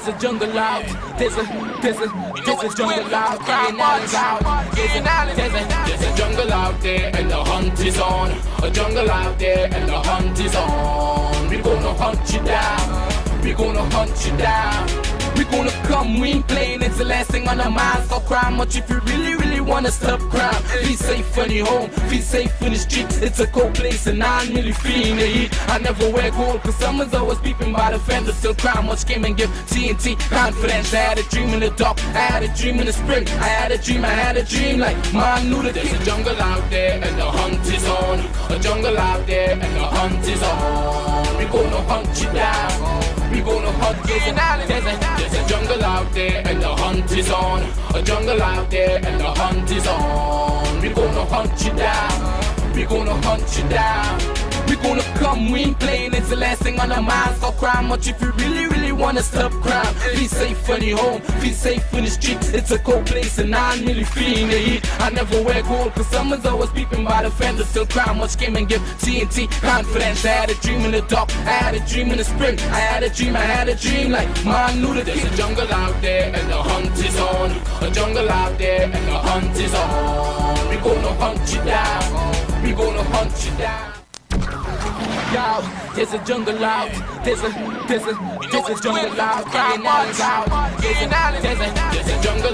There's a jungle out. There's a jungle out. There's a jungle out there and the hunt is on. A jungle out there and the hunt is on. We're gonna hunt you down. We're gonna hunt you down. We're gonna come, we ain't playing, it's the last thing on our minds. Stop crime much if you really wanna stop crime. Be safe when you're home, be safe in the streets. It's a cold place and I'm really feeling the heat. I never wear gold cause someone's always peeping by the fence. Still crime much came and give TNT confidence. I had a dream in the dark, I had a dream in the spring. I had a dream like man knew that there's a jungle out there and the hunt is on. A jungle out there and the hunt is on. We're gonna hunt you down. We're gonna hunt you down. There's a jungle out there and the hunt is on. A jungle out there and the hunt is on. We're gonna hunt you down. We're gonna hunt you down. We're gonna come, we ain't playing, it's the last thing on our minds. Stop crime much if you really wanna stop crime. Be safe when you're home, be safe in the streets. It's a cold place and I'm really feeling the heat. I never wear gold cause someone's always peeping by the fence. Still crime much came and give TNT confidence. I had a dream in the dark, I had a dream in the spring. I had a dream like man knew that there's a jungle out there and the hunt is on. A jungle out there and the hunt is on. We're gonna hunt you down. We're gonna hunt you down. Yo, there's a jungle out. There's a jungle out. There's a jungle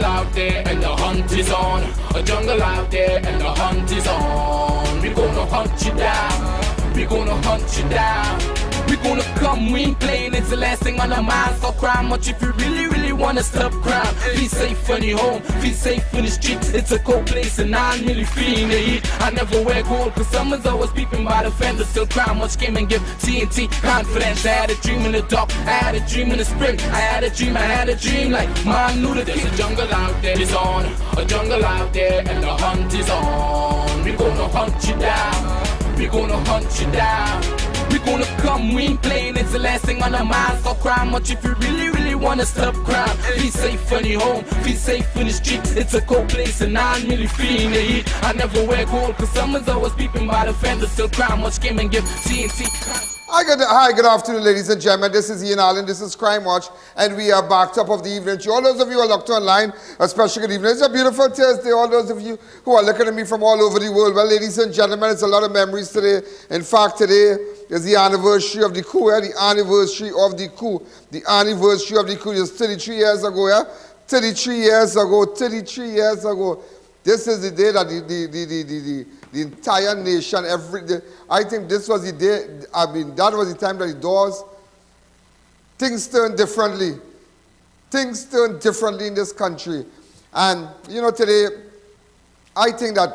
out there and the hunt is on. A jungle out there and the hunt is on. We're gonna hunt you down. We're gonna hunt you down. We're gonna come, we ain't playing, it's the last thing on our minds. Stop crime much if you really wanna stop crime. Be safe when you're home, be safe in the streets. It's a cold place and I'm really feeling the heat. I never wear gold cause someone's always peeping by the fence. Still crime much came and give TNT confidence. I had a dream in the dark, I had a dream in the spring. I had a dream like man knew that there's a jungle out there is on. A jungle out there and the hunt is on. We're gonna hunt you down. We're gonna hunt you down. We're gonna come, we ain't playing, it's the last thing on our minds. Stop crime much if you really wanna stop crime. Be safe when you're home, be safe in the streets. It's a cold place and I'm really feeling the heat. I never wear gold cause someone's always peeping by the fence. Still crime much came and give TNT. Hi, good afternoon, ladies and gentlemen. This is I.A.N. This is Crime Watch, and we are back top of the evening. To all those of you who are locked online, a special good evening. It's a beautiful Thursday. All those of you who are looking at me from all over the world, well, ladies and gentlemen, it's a lot of memories today. In fact, today is the anniversary of the coup. The anniversary of the coup. The anniversary of the coup is 33 years ago. Yeah, 33 years ago. This is the day that the entire nation, I think this was the day, that was the time that the doors, things turned differently. Things turned differently in this country. And, you know, today, I think that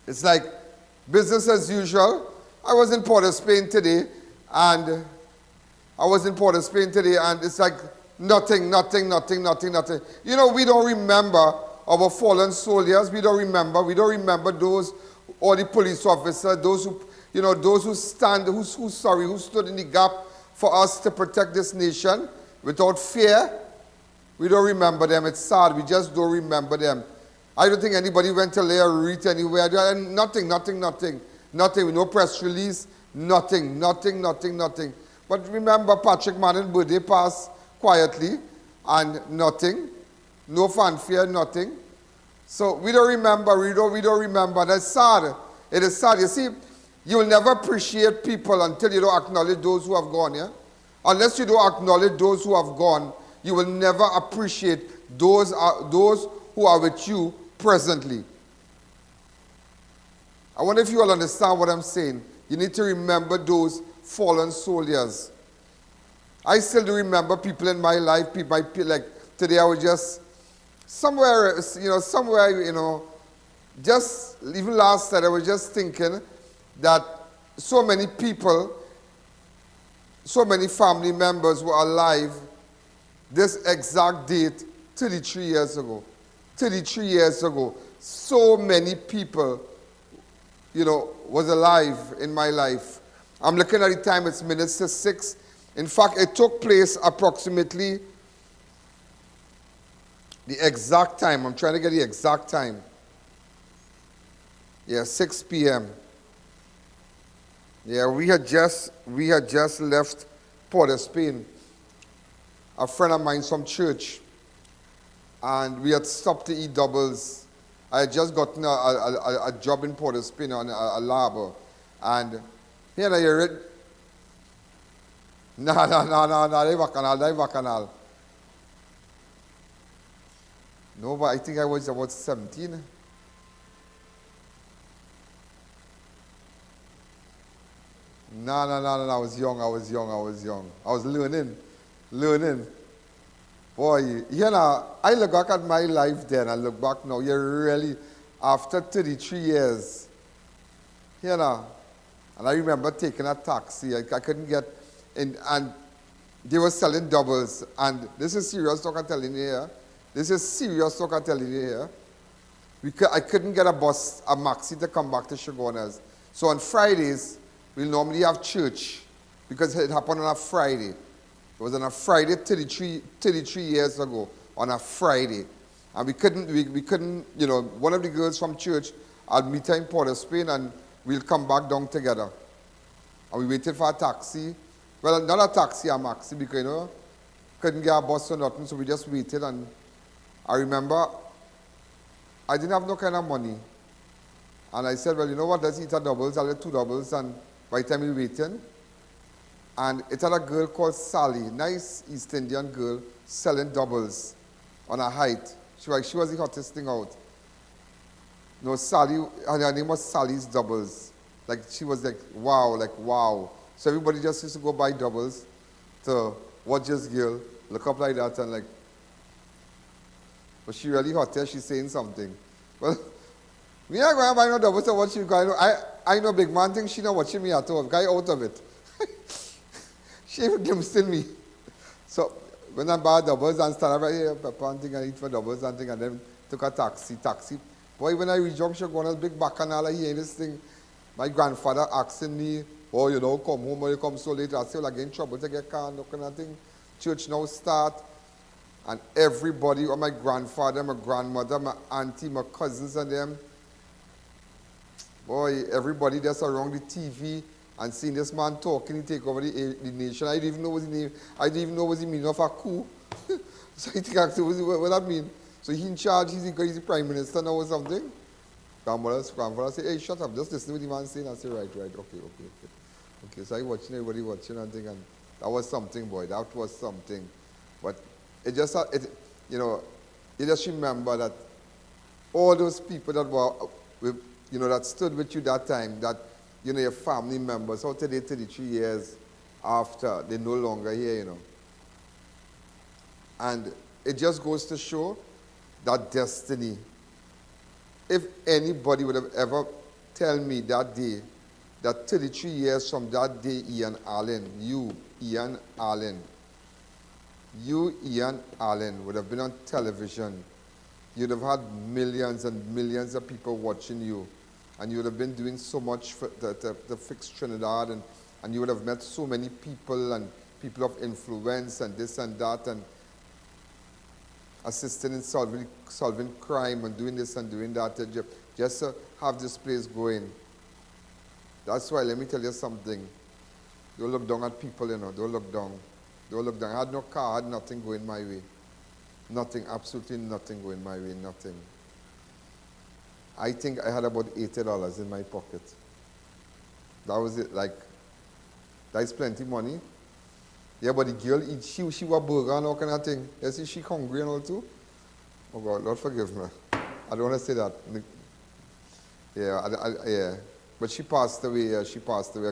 it's like business as usual. I was in Port of Spain today, and it's like nothing. You know, we don't remember our fallen soldiers. We don't remember those, or the police officers, those who, you know, those who who stood in the gap for us to protect this nation without fear. We don't remember them. It's sad. We just don't remember them. I don't think anybody went to lay a wreath anywhere. Nothing. No press release. Nothing. But remember, Patrick Manning's birthday passed quietly, and nothing. No fanfare, nothing. So we don't remember, we don't remember. That's sad. It is sad. You see, you will never appreciate people until you don't acknowledge those who have gone, yeah? Unless you don't acknowledge those who have gone, you will never appreciate those who are with you presently. I wonder if you all understand what I'm saying. You need to remember those fallen soldiers. I still do remember people in my life, like today I was just somewhere, just even last night I was just thinking that so many people, so many family members were alive this exact date 33 years ago. 33 years ago. So many people, was alive in my life. I'm looking at the time, it's minutes to 6. In fact, it took place approximately the exact time. I'm trying to get the exact time. Yeah, 6 p.m. Yeah, we had just left Port of Spain. a friend of mine from church, and we had stopped to eat doubles. I had just gotten a job in Port of Spain on a lab, and here I hear it. No, Bacchanal. No, but I think I was about 17. No, I was young. I was learning. Boy, I look back at my life then, I look back now, after 33 years, and I remember taking a taxi. I couldn't get in, and they were selling doubles, and this is serious talk I'm telling you here. I couldn't get a bus, a maxi to come back to Shogunas. So on Fridays, we normally have church, because it happened on a Friday. It was on a Friday 33 years ago, on a Friday. And we couldn't, one of the girls from church, I'll meet her in Port of Spain, and we'll come back down together. And we waited for a taxi. Well, not a taxi, a maxi, because, couldn't get a bus or nothing, so we just waited. And I remember, I didn't have no kind of money. And I said, well, you know what, let's eat a doubles. I'll get 2 doubles, and by the time we waiting, and it had a girl called Sally, nice East Indian girl, selling doubles on a height. She was the hottest thing out. No, Sally, her name was Sally's Doubles. She was wow. So everybody just used to go buy doubles to watch this girl, look up like that, and but she really hot there, she's saying something. Well, me not going to buy no doubles to watch you guys. I know big man thinks she not watching me at all. Guy out of it. She even glimpsing me. So when I buy doubles and stand right here, pepper and thing, and eat for doubles and thing, and then took a taxi. Boy, when I reach junction, going to big Bacchanal, hearing this thing, my grandfather asking me, oh, come home, or you come so late. I say, well, I get in trouble to get car, no kind of thing. Church now start. And everybody, my grandfather, my grandmother, my auntie, my cousins and them, boy, everybody that's around the TV and seeing this man talking, he take over the nation. I didn't even know what his name, I didn't even know what the meaning of a coup. So I think, what that mean? So he in charge, he's the prime minister now or something. Grandfather say, hey, shut up, just listen to what the man saying. I say, right, okay. So I watching, everybody watching and thing, and that was something, boy, that was something. But you just remember that all those people that were, that stood with you that time, that, your family members, how today, 33 years after, they're no longer here, And it just goes to show that destiny. If anybody would have ever tell me that day, that 33 years from that day, I.A.N, I.A.N, would have been on television, you'd have had millions and millions of people watching you, and you would have been doing so much to fix Trinidad, and you would have met so many people and people of influence and this and that, and assisting in solving crime and doing this and doing that, just to have this place going. That's why, let me tell you something. Don't look down at people, don't look down. Don't look down. I had no car, I had nothing going my way. Nothing, absolutely nothing going my way, nothing. I think I had about $80 in my pocket. That was it, that's plenty money. Yeah, but the girl, she was burger and all kind of thing. You see, she hungry and all too. Oh God, Lord forgive me. I don't want to say that. Yeah, but she passed away, a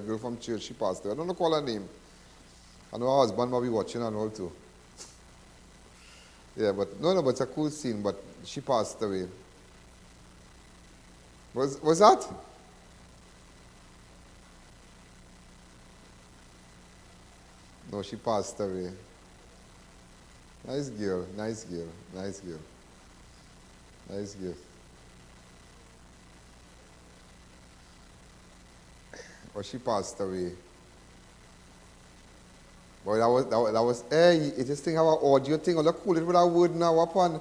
girl from church, she passed away. I don't know call her name. I know her husband might be watching and all too. Yeah, but but it's a cool scene, but she passed away. Was that? No, she passed away. Nice girl. But she passed away. Boy, that was, hey, it just think about audio thing, all the cool it with that word now upon.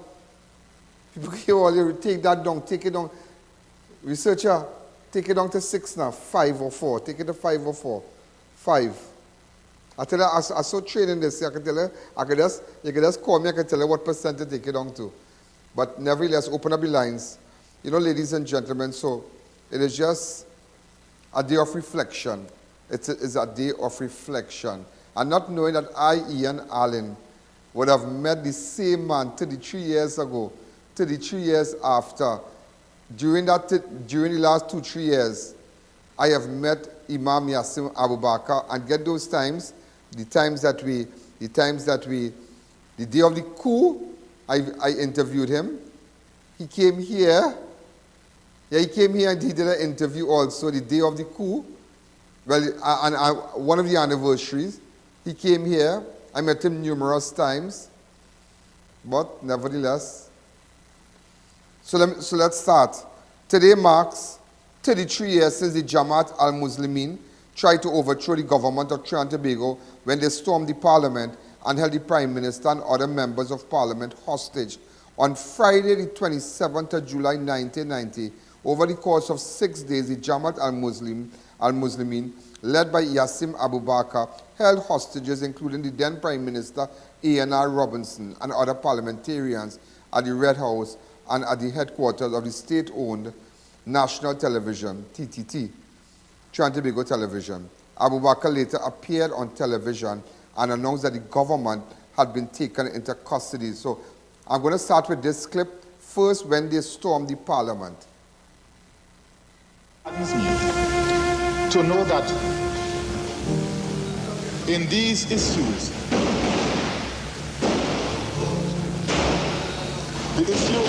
People hear all you take that down, take it down. Researcher, take it down to 6 now, 5 or 4. Take it to 5 or 4. 5. I tell you, I saw training this. I can tell you, you can just call me. I can tell you what percent to take it down to. But nevertheless, open up the lines. You know, ladies and gentlemen, so it is just a day of reflection. It's a day of reflection. And not knowing that I.A.N. would have met the same man 33 years ago, 33 years after. During the last 2-3 years, I have met Imam Yasin Abu Bakr, and get those times, the day of the coup, I interviewed him. He came here. Yeah, he came here and he did an interview also the day of the coup. Well, one of the anniversaries, he came here. I met him numerous times. But nevertheless, so let's start. Today marks 33 years since the Jamaat al Muslimeen tried to overthrow the government of Trinidad and Tobago when they stormed the parliament and held the Prime Minister and other members of Parliament hostage. On Friday, the 27th of July 1990, over the course of 6 days, the Jamaat al Muslimeen, led by Yasin Abu Bakr, held hostages, including the then Prime Minister A.N. Robinson and other parliamentarians at the Red House and at the headquarters of the state-owned National Television, TTT, Trinidad and Tobago Television. Abu Bakr later appeared on television and announced that the government had been taken into custody. So I'm going to start with this clip first when they stormed the parliament. Saddens me to know that in these issues, the issue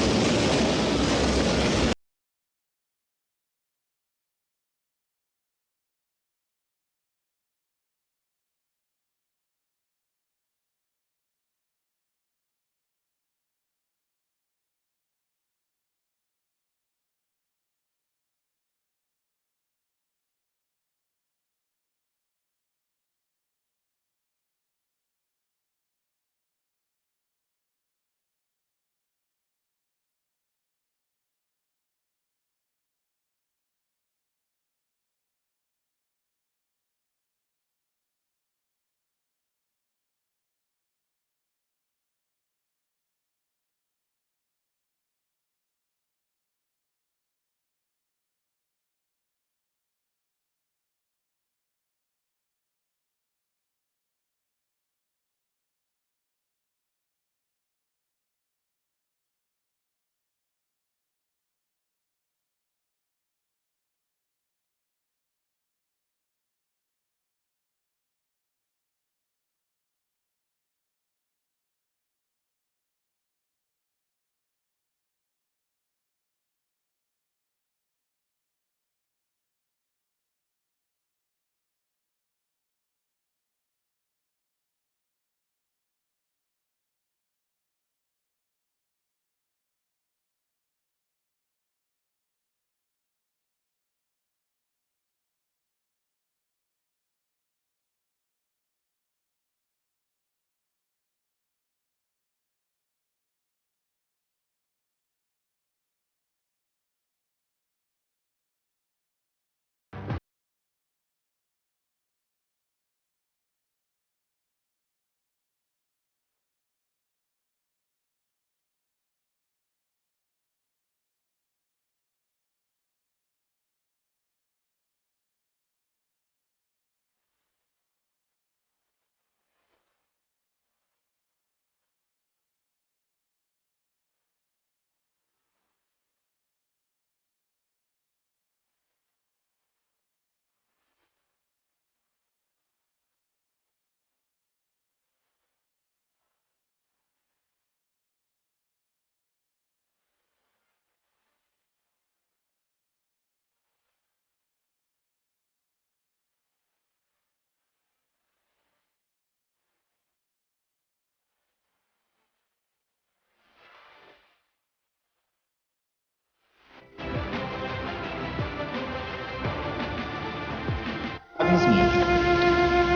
saddens me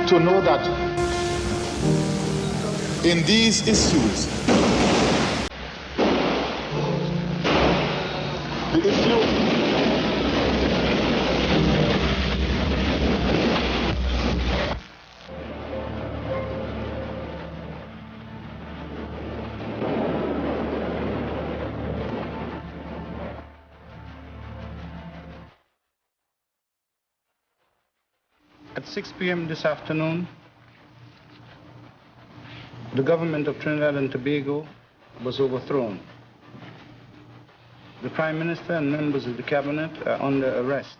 to know that in these issues, the issue At 6 p.m. this afternoon, the government of Trinidad and Tobago was overthrown. The Prime Minister and members of the cabinet are under arrest.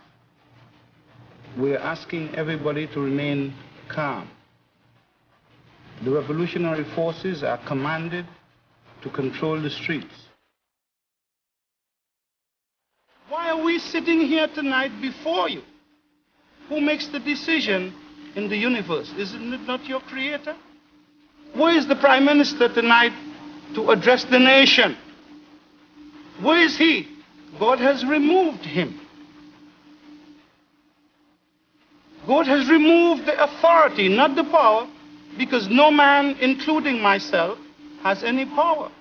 We are asking everybody to remain calm. The revolutionary forces are commanded to control the streets. Why are we sitting here tonight before you? Who makes the decision in the universe? Isn't it not your creator? Where is the Prime Minister tonight to address the nation? Where is he? God has removed him. God has removed the authority, not the power, because no man, including myself, has any power.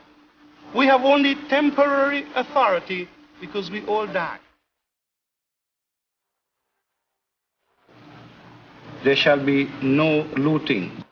We have only temporary authority because we all die. There shall be no looting.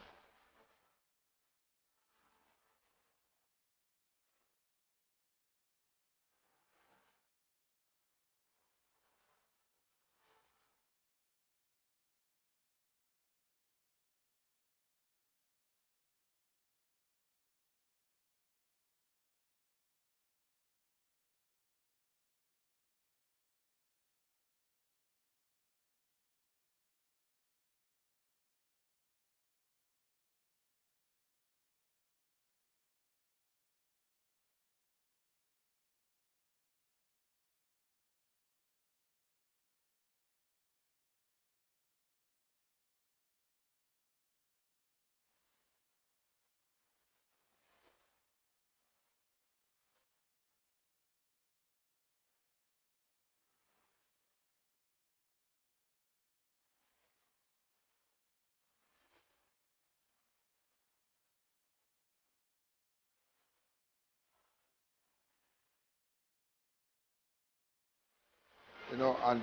And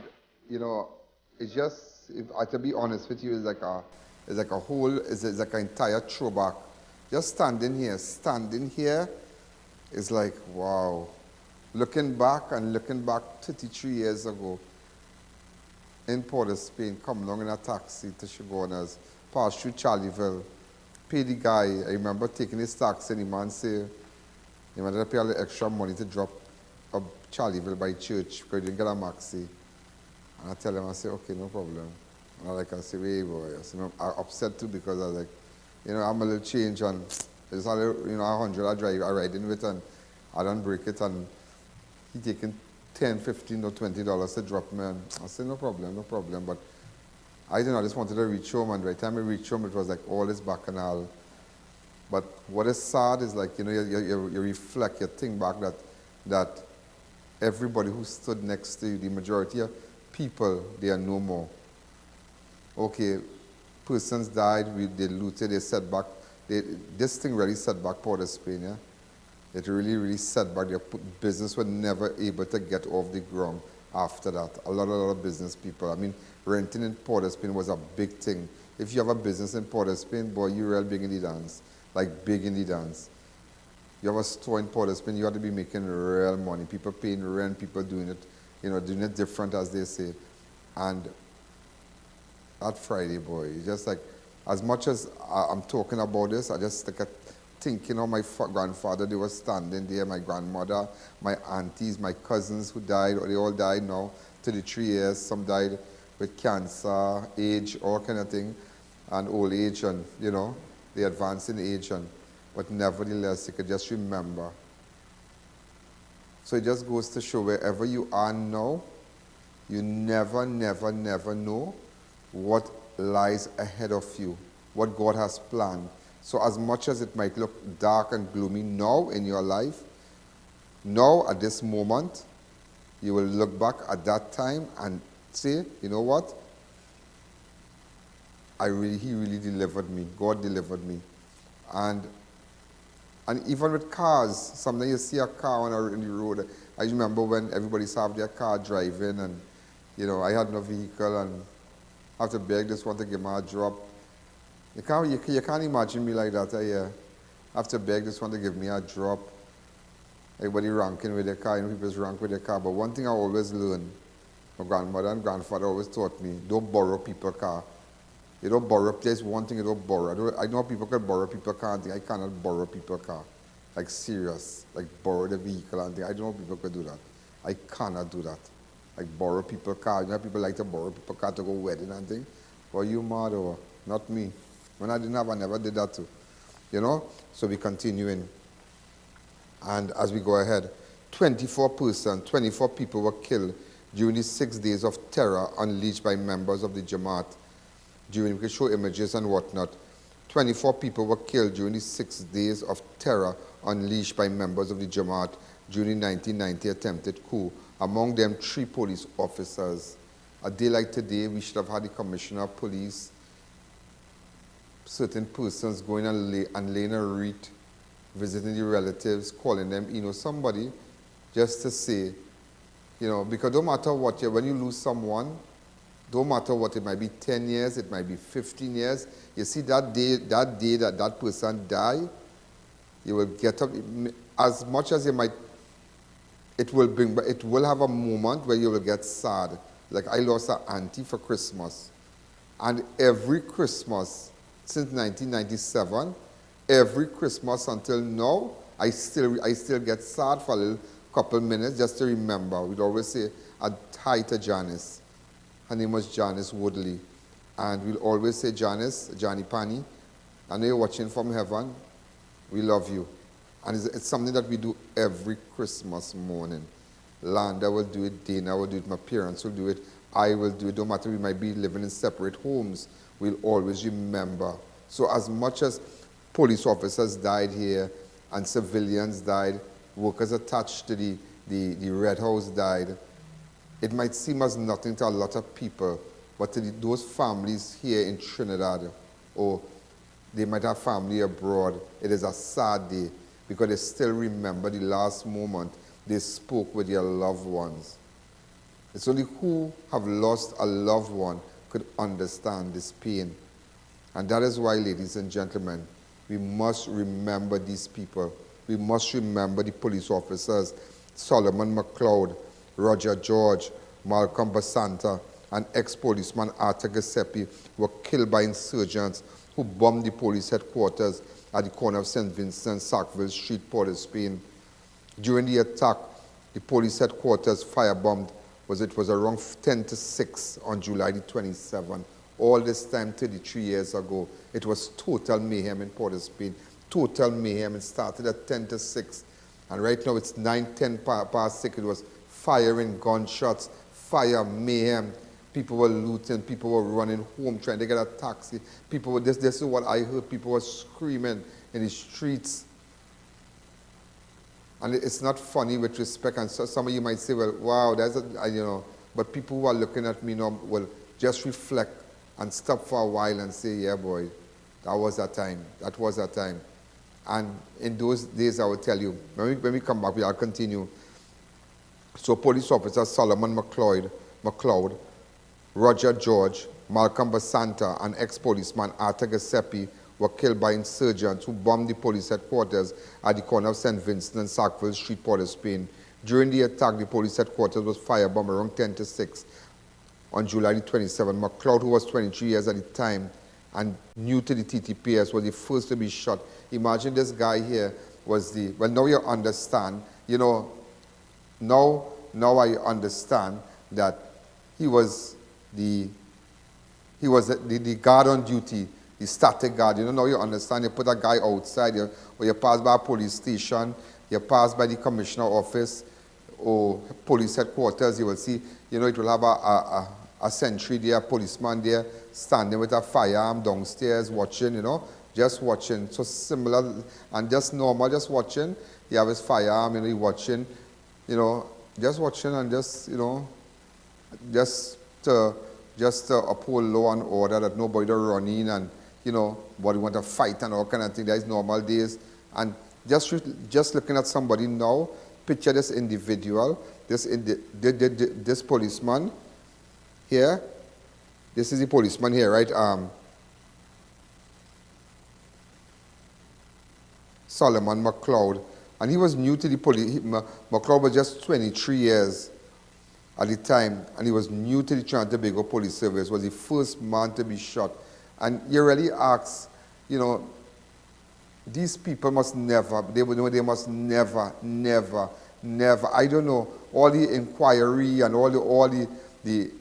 it's just, if I to be honest with you, it's like a whole, it's like an entire throwback. Just standing here is like, wow. Looking back 33 years ago, in Port of Spain, come along in a taxi to Chagonas, pass through Charleville, pay the guy. I remember taking his taxi and the man say, he wanted to pay a little extra money to drop up Charleville by church because he didn't get a maxi. And I tell him, I say, okay, no problem. And I say, wait, boy. I say, no, I'm upset too because I was like, I'm a little change and it's a little, 100 I ride in with and I don't break it and he taking $10, $15 or $20 to drop me. And I said, no problem. But I just wanted to reach home, and by the time I reached home, it was like all this bacchanal. But what is sad is like, you reflect, you think back that everybody who stood next to you, the majority of people, they are no more. Okay, persons died, they looted, they set back. This thing really set back Port of Spain, yeah? It really, really set back. Their business were never able to get off the ground after that. A lot of business people. I mean, renting in Port of Spain was a big thing. If you have a business in Port of Spain, boy, you're real big in the dance. Like big in the dance. You have a store in Port of Spain, you have to be making real money. People paying rent, people doing it, doing it different, as they say. And that Friday, boy, it's just like, as much as I'm talking about this, I just like thinking of my grandfather. They were standing there, my grandmother, my aunties, my cousins who died, or they all died now, 33 years. Some died with cancer, age, all kind of thing, and old age, and they advance in age, but nevertheless, you could just remember. So it just goes to show, wherever you are now, you never know what lies ahead of you, what God has planned. So as much as it might look dark and gloomy now in your life, now at this moment, you will look back at that time and say, you know what? He really delivered me. God delivered me. And even with cars, sometimes you see a car in the road. I remember when everybody have their car driving, and I had no vehicle, and I have to beg this one to give me a drop. You can't imagine me like that. I have to beg this one to give me a drop. Everybody ranking with their car, people's rank with their car. But one thing I always learned, my grandmother and grandfather always taught me, don't borrow people's car. You don't borrow. There's one thing you don't borrow. I know people can borrow people car. I cannot borrow people car. Like serious. Like borrow the vehicle and thing. I don't know people can do that. I cannot do that. Like borrow people car. You know people like to borrow people car to go wedding and thing. Well, you mad or not me. When I didn't have, I never did that too. You know? So we continuing. And as we go ahead, 24 people were killed during the 6 days of terror unleashed by members of the Jamaat. We can show images and whatnot. 24 people were killed during the 6 days of terror unleashed by members of the Jamaat during the 1990 attempted coup. Among them, 3 police officers. A day like today, we should have had the commissioner of police, certain persons going and laying a wreath, visiting the relatives, calling them, somebody, just to say, because no matter what, when you lose someone, don't matter what, it might be 10 years, it might be 15 years. You see that day that person die, you will get up, as much as you might, it will have a moment where you will get sad. Like I lost an auntie for Christmas. And every Christmas, since 1997, every Christmas until now, I still get sad for a little couple minutes just to remember. We'd always say a hi to Janice. Her name was Janice Woodley. And we'll always say, Janice, Johnny Pani, I know you're watching from heaven. We love you. And it's something that we do every Christmas morning. Landa will do it, Dana will do it, my parents will do it, I will do it. No matter we might be living in separate homes, we'll always remember. So as much as police officers died here and civilians died, workers attached to the Red House died, it might seem as nothing to a lot of people, but to those families here in Trinidad, or they might have family abroad, it is a sad day because they still remember the last moment they spoke with their loved ones. It's only who have lost a loved one could understand this pain. And that is why, ladies and gentlemen, we must remember these people. We must remember the police officers, Solomon McLeod, Roger George, Malcolm Basanta, and ex-policeman Arthur Giuseppe were killed by insurgents who bombed the police headquarters at the corner of St. Vincent, Sackville Street, Port of Spain. During the attack, the police headquarters firebombed. It was around 10 to 6 on July the 27th. All this time, 33 years ago, it was total mayhem in Port of Spain. Total mayhem. It started at 10 to 6. And right now, it's 10 past 6. It was firing, gunshots, fire, mayhem. People were looting. People were running home, trying to get a taxi. People were, this is what I heard. People were screaming in the streets. And it's not funny with respect. And so some of you might say, well, wow, that's but people who are looking at me now will just reflect and stop for a while and say, yeah, boy, that was that time. That was that time. And in those days, I will tell you, when we come back, we'll continue. So police officer Solomon McLeod, Roger George, Malcolm Basanta, and ex-policeman Arthur Giuseppe were killed by insurgents who bombed the police headquarters at the corner of St. Vincent and Sackville Street, Port of Spain. During the attack, the police headquarters was firebombed around 10 to 6 on July the 27th. McLeod, who was 23 years at the time and new to the TTPS, was the first to be shot. Imagine this guy here was well, now you understand, now I understand that he was the guard on duty, the static guard. Now you understand, you put a guy outside, or you pass by a police station, you pass by the commissioner office or police headquarters, you will see, it will have a sentry there, a policeman there, standing with a firearm downstairs watching, just watching. So similar, and just normal, just watching. He have his firearm, he watching, just watching and just, just to uphold law and order, that nobody to run in and, body want to fight and all kind of thing. That is normal days. And just looking at somebody now, picture this individual, this policeman here. This is the policeman here, right? Solomon McLeod. And he was new to the police. McLeod was just 23 years at the time, and he was new to the Trinidad and Tobago Police Service, was the first man to be shot. And you really ask, you know, these people must never, they must never, I don't know, all the inquiry and all the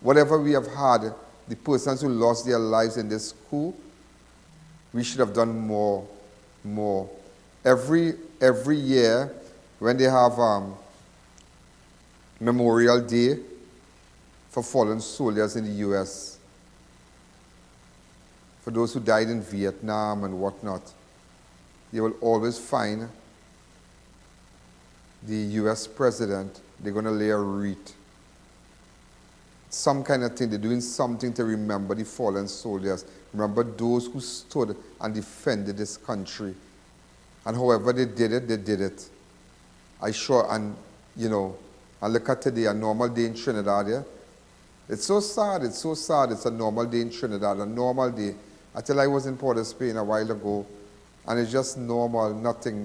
whatever we have had, the persons who lost their lives in this coup, we should have done more. Every year, when they have Memorial Day for fallen soldiers in the U.S., for those who died in Vietnam and whatnot, you will always find the U.S. president, they're going to lay a wreath. Some kind of thing, they're doing something to remember the fallen soldiers, remember those who stood and defended this country. And however they did it, they did it. And look at today, a normal day in Trinidad, yeah? It's so sad, it's a normal day in Trinidad, a normal day. Until I was in Port of Spain a while ago, and it's just normal, nothing.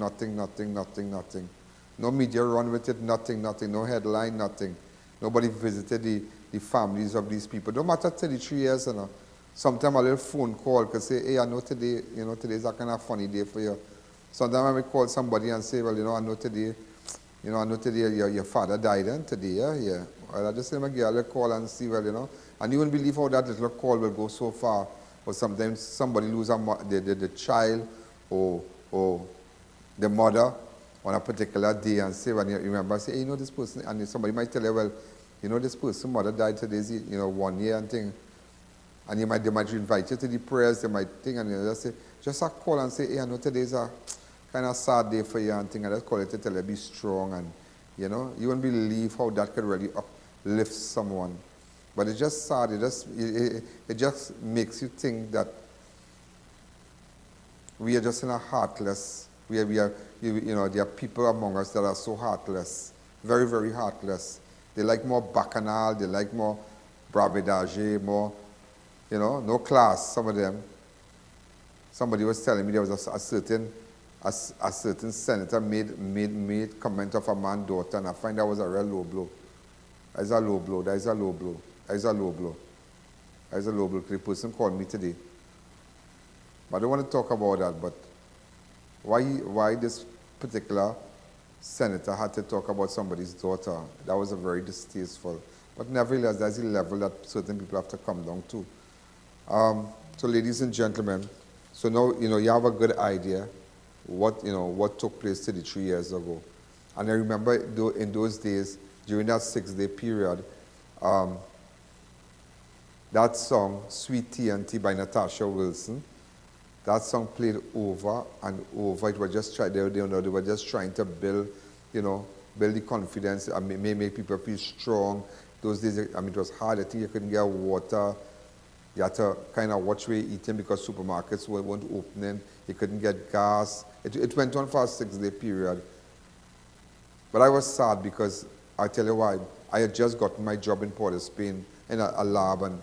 No media run with it, nothing, no headline, nothing. Nobody visited the families of these people. No matter 33 years, you know. Sometimes a little phone call could say, hey, I know today, today's a kind of funny day for you. Sometimes I may call somebody and say, well, I know today your father died, and today, yeah. Well, I just say, give a little call and see, well, and you won't believe how that little call will go so far. Or sometimes somebody lose the child or the mother on a particular day and say, when you remember, say, hey, this person, and somebody might tell you, well, this person's mother died today, 1 year and thing. And they might invite you to the prayers, they might think, and you just say, just a call and say, hey, I know today's a kind of sad day for you and thing, and just call it to tell you, be strong, and, you won't believe how that could really uplift someone. But it's just sad, it just makes you think that we are just in a heartless, there are people among us that are so heartless, very, very heartless. They like more bacchanal, they like more bravidage, more, no class, some of them. Somebody was telling me there was a certain senator made comment of a man's daughter, and I find that was a real low blow. That is a low blow. The person called me today. But I don't want to talk about that, but why this particular senator had to talk about somebody's daughter, that was a very distasteful. But nevertheless, that's the level that certain people have to come down to. So ladies and gentlemen, so now, you have a good idea what took place 33 years ago. And I remember in those days, during that 6-day period, that song, Sweet T&T by Natasha Wilson, that song played over and over. It was just they were just trying to build the confidence and make people feel strong. Those days, it was hard. I think you couldn't get water. You had to kind of watch where you're eating because supermarkets weren't opening. You couldn't get gas. It went on for a 6-day period. But I was sad because, I'll tell you why, I had just gotten my job in Port of Spain in a lab, and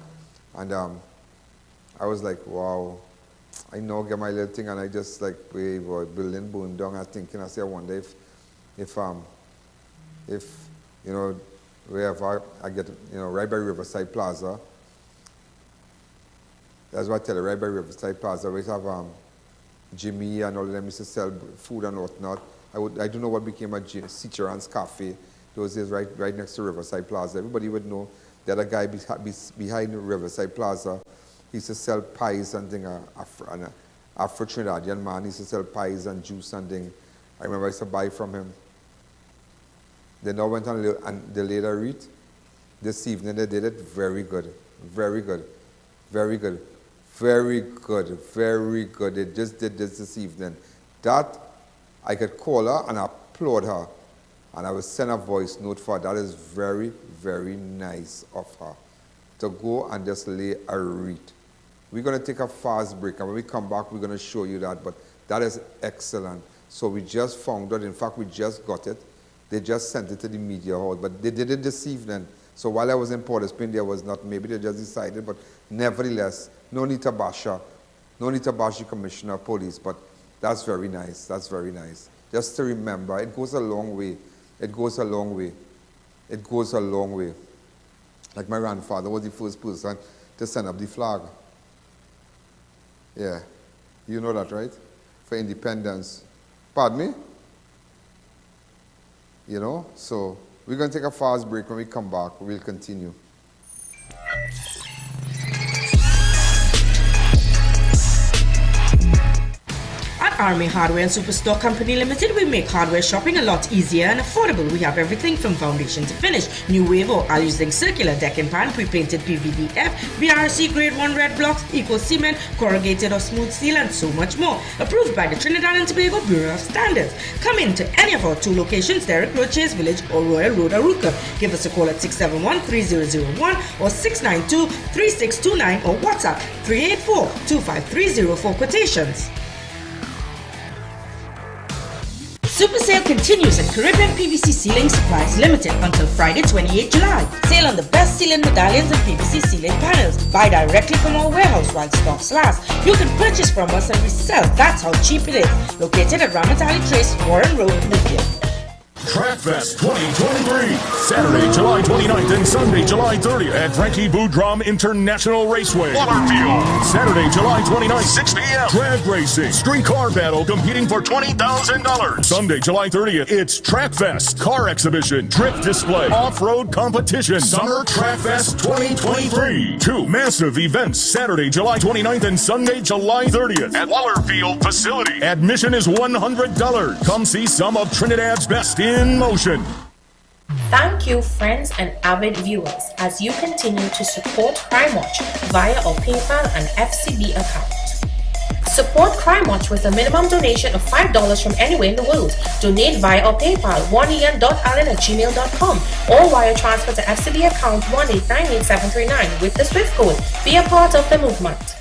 I was like, wow, I now get my little thing, and I just like, building burned down. I wonder if wherever I get, right by Riverside Plaza, that's what I tell you, right by Riverside Plaza, we have Jimmy and all of them used to sell food and whatnot. I don't know what became of Ciceran's Cafe. Those days right next to Riverside Plaza. Everybody would know the other guy behind Riverside Plaza. He used to sell pies and things, an Afro-Trinidadian man. He used to sell pies and juice and things. I remember I used to buy from him. They now went on and they laid a wreath. This evening they did it very good. Very good. Very good. Very good. Very good. They just did this evening. That, I could call her and applaud her. And I will send a voice note for her. That is very, very nice of her. To go and just lay a wreath. We're going to take a fast break. And when we come back, we're going to show you that. But that is excellent. So we just found out. In fact, we just got it. They just sent it to the media hall. But they did it this evening. So while I was in Port of Spain, there was not. Maybe they just decided. But nevertheless, no need to bash her. No need to bash the Commissioner of Police. But that's very nice. That's very nice. Just to remember, it goes a long way. It goes a long way. It goes a long way. Like my grandfather was the first person to send up the flag. Yeah, you know that, right? For independence. Pardon me? You know, so we're going to take a fast break. When we come back, we'll continue. At Army Hardware and Superstore Company Limited, we make hardware shopping a lot easier and affordable. We have everything from foundation to finish. New wave or I'll using circular deck and pan, pre-painted PVDF, BRC grade 1 red blocks, eco cement, corrugated or smooth steel, and so much more. Approved by the Trinidad and Tobago Bureau of Standards. Come in to any of our 2 locations, Derrick Road, Chase Village or Royal Road, Aruca. Give us a call at 671-3001 or 692-3629 or WhatsApp 384-25304 for quotations. Super sale continues at Caribbean PVC Ceiling Supplies Limited until Friday, 28 July. Sale on the best ceiling medallions and PVC ceiling panels. Buy directly from our warehouse while stocks last. You can purchase from us and resell. That's how cheap it is. Located at Ramat Ali Trace, Warren Road, Newfield. Trackfest 2023, Saturday, July 29th and Sunday, July 30th at Frankie Boudram International Raceway, Waterfield. Saturday, July 29th, 6 p.m. Drag racing, street car battle competing for $20,000. Sunday, July 30th, it's Trackfest, car exhibition, drift display, off-road competition, Summer Trackfest 2023. 2 massive events, Saturday, July 29th and Sunday, July 30th at Wallerfield facility. Admission is $100. Come see some of Trinidad's best in motion. Thank you, friends and avid viewers, as you continue to support Crime Watch via our PayPal and FCB account. Support Crime Watch with a minimum donation of $5 from anywhere in the world. Donate via our PayPal 1en.allen@gmail.com or wire transfer to FCB account 1898739 with the SWIFT code. Be a part of the movement.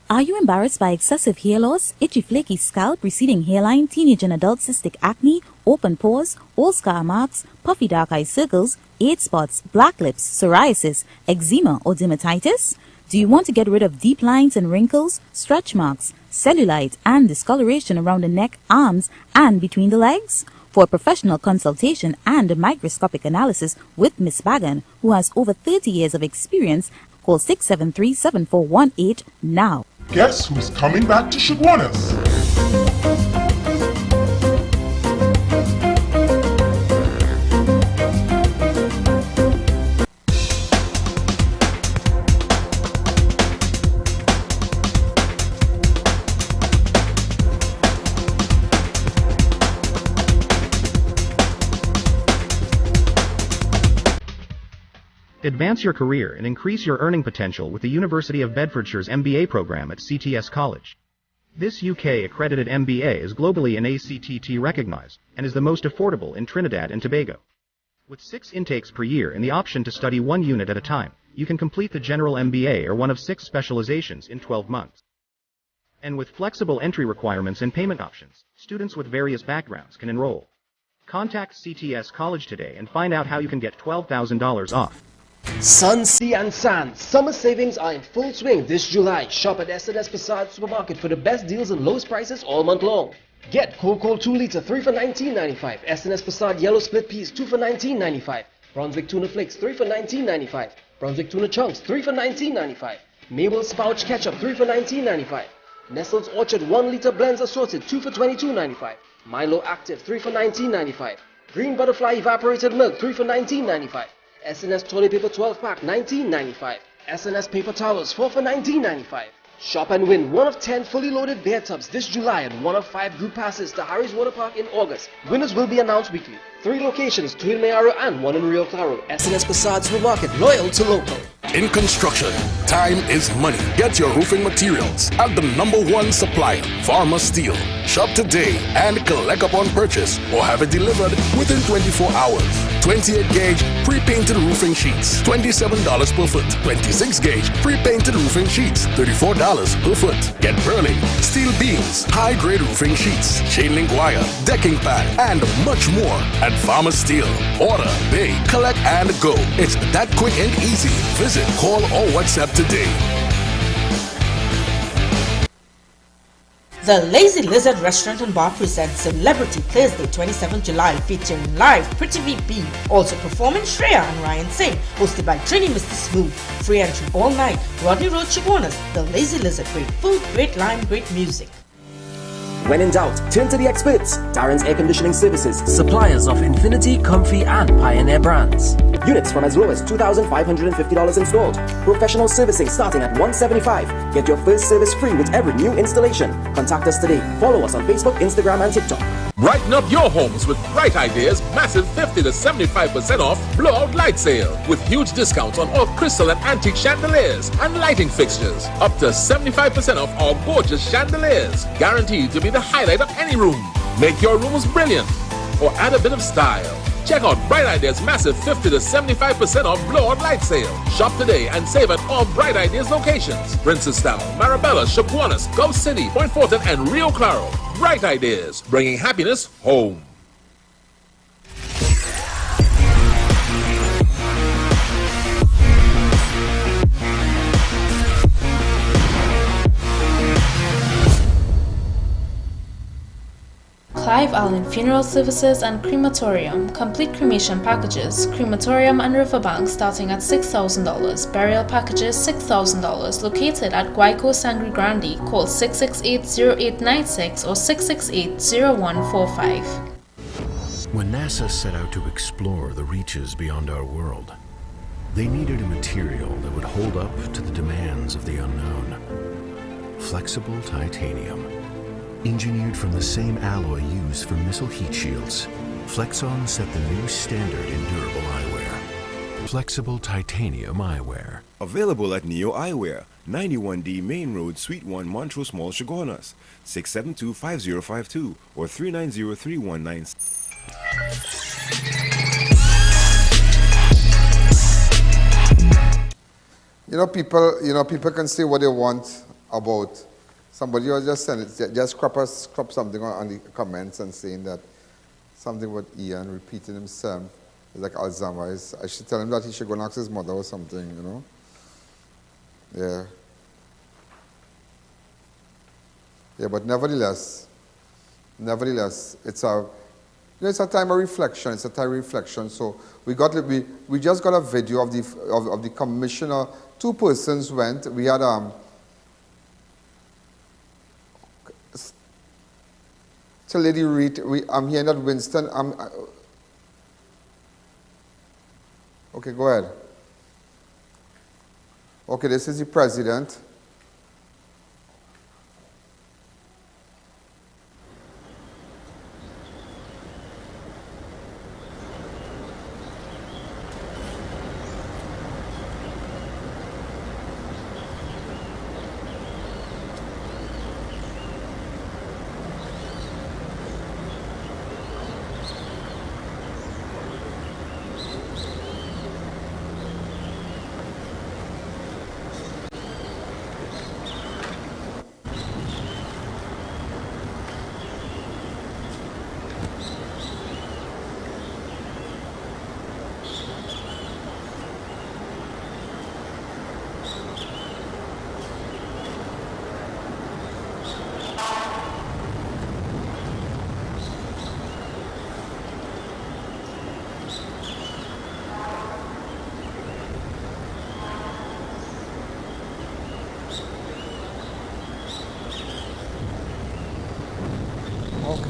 Are you embarrassed by excessive hair loss, itchy flaky scalp, receding hairline, teenage and adult cystic acne, open pores, old scar marks, puffy dark eye circles, age spots, black lips, psoriasis, eczema or dermatitis? Do you want to get rid of deep lines and wrinkles, stretch marks, cellulite and discoloration around the neck, arms and between the legs? For a professional consultation and a microscopic analysis with Miss Bagan, who has over 30 years of experience, call 673-7418 now. Guess who's coming back to Chaguanas? Advance your career and increase your earning potential with the University of Bedfordshire's MBA program at CTS College. This UK-accredited MBA is globally and ACTT recognized and is the most affordable in Trinidad and Tobago. With 6 intakes per year and the option to study 1 unit at a time, you can complete the general MBA or one of 6 specializations in 12 months. And with flexible entry requirements and payment options, students with various backgrounds can enroll. Contact CTS College today and find out how you can get $12,000 off. Sun, Sea and Sand. Summer savings are in full swing this July. Shop at S&S Passage Supermarket for the best deals and lowest prices all month long. Get Coca-Cola 2 liter 3 for $19.95. S&S Passage Yellow Split Peas 2 for $19.95. Brunswick Tuna Flakes 3 for $19.95. Brunswick Tuna Chunks 3 for $19.95. Mabel's Pouch Ketchup 3 for $19.95. Nestle's Orchard 1 liter blends assorted 2 for $22.95. Milo Active 3 for $19.95. Green Butterfly Evaporated Milk 3 for $19.95. S&S Toilet Paper 12 pack $19.95. S&S Paper Towels 4 for $19.95. Shop and win 1 of 10 fully loaded bear tubs this July and 1 of 5 group passes to Harry's Water Park in August. Winners will be announced weekly. 3 locations, 2 in Mayaro and 1 in Rio Claro. S&S Passage Supermarket, loyal to local. In construction, time is money. Get your roofing materials at the #1 supplier, Farmer Steel. Shop today and collect upon purchase or have it delivered within 24 hours. 28 gauge pre-painted roofing sheets, $27 per foot. 26 gauge pre-painted roofing sheets, $34 per foot. Get purlin, steel beams, high-grade roofing sheets, chain link wire, decking pad, and much more at Farmer Steel. Order, pay, collect, and go. It's that quick and easy. Visit, call, or WhatsApp today. The Lazy Lizard Restaurant and Bar presents Celebrity Thursday, 27th July, featuring live Pretty VP, also performing Shreya and Ryan Singh, hosted by Trini Mr. Smooth. Free entry all night. Rodney Road, Chaguanas. The Lazy Lizard. Great food, great line, great music. When in doubt, turn to the experts. Darren's Air Conditioning Services, suppliers of Infinity, Comfy and Pioneer brands. Units from as low as $2,550 installed. Professional servicing starting at $175. Get your first service free with every new installation. Contact us today. Follow us on Facebook, Instagram and TikTok. Brighten up your homes with Bright Ideas massive 50 to 75% off blowout light sale with huge discounts on all crystal and antique chandeliers and lighting fixtures. Up to 75% off our gorgeous chandeliers, guaranteed to be the highlight of any room. Make your rooms brilliant or add a bit of style. Check out Bright Ideas massive 50 to 75% off blowout light sale. Shop today and save at all Bright Ideas locations: Princestown, Marabella, Chaguanas, Gulf City, Point Fortin and Rio Claro. Bright Ideas, bringing happiness home. Clive Allen Funeral Services and Crematorium. Complete cremation packages, crematorium and riverbank starting at $6,000. Burial packages $6,000. Located at Guayco Sangre Grande. Call 668-0896 or 668-0145. When NASA set out to explore the reaches beyond our world, they needed a material that would hold up to the demands of the unknown. Flexible titanium. Engineered from the same alloy used for missile heat shields, Flexon set the new standard in durable eyewear. Flexible titanium eyewear. Available at Neo Eyewear, 91D Main Road, Suite 1, Montrose Mall, Chaguanas, 672-5052 or 390-3196. People can say what they want about somebody. Or just send it, just crop something on the comments and saying that something about I.A.N. repeating himself is like Alzheimer's. I should tell him that he should go and ask his mother or something, Yeah. Yeah, but nevertheless, it's a time of reflection. It's a time of reflection. So we just got a video of the commissioner. Two persons went. We had to Lady Reed. I'm here at Winston. Okay, go ahead. Okay, this is the president.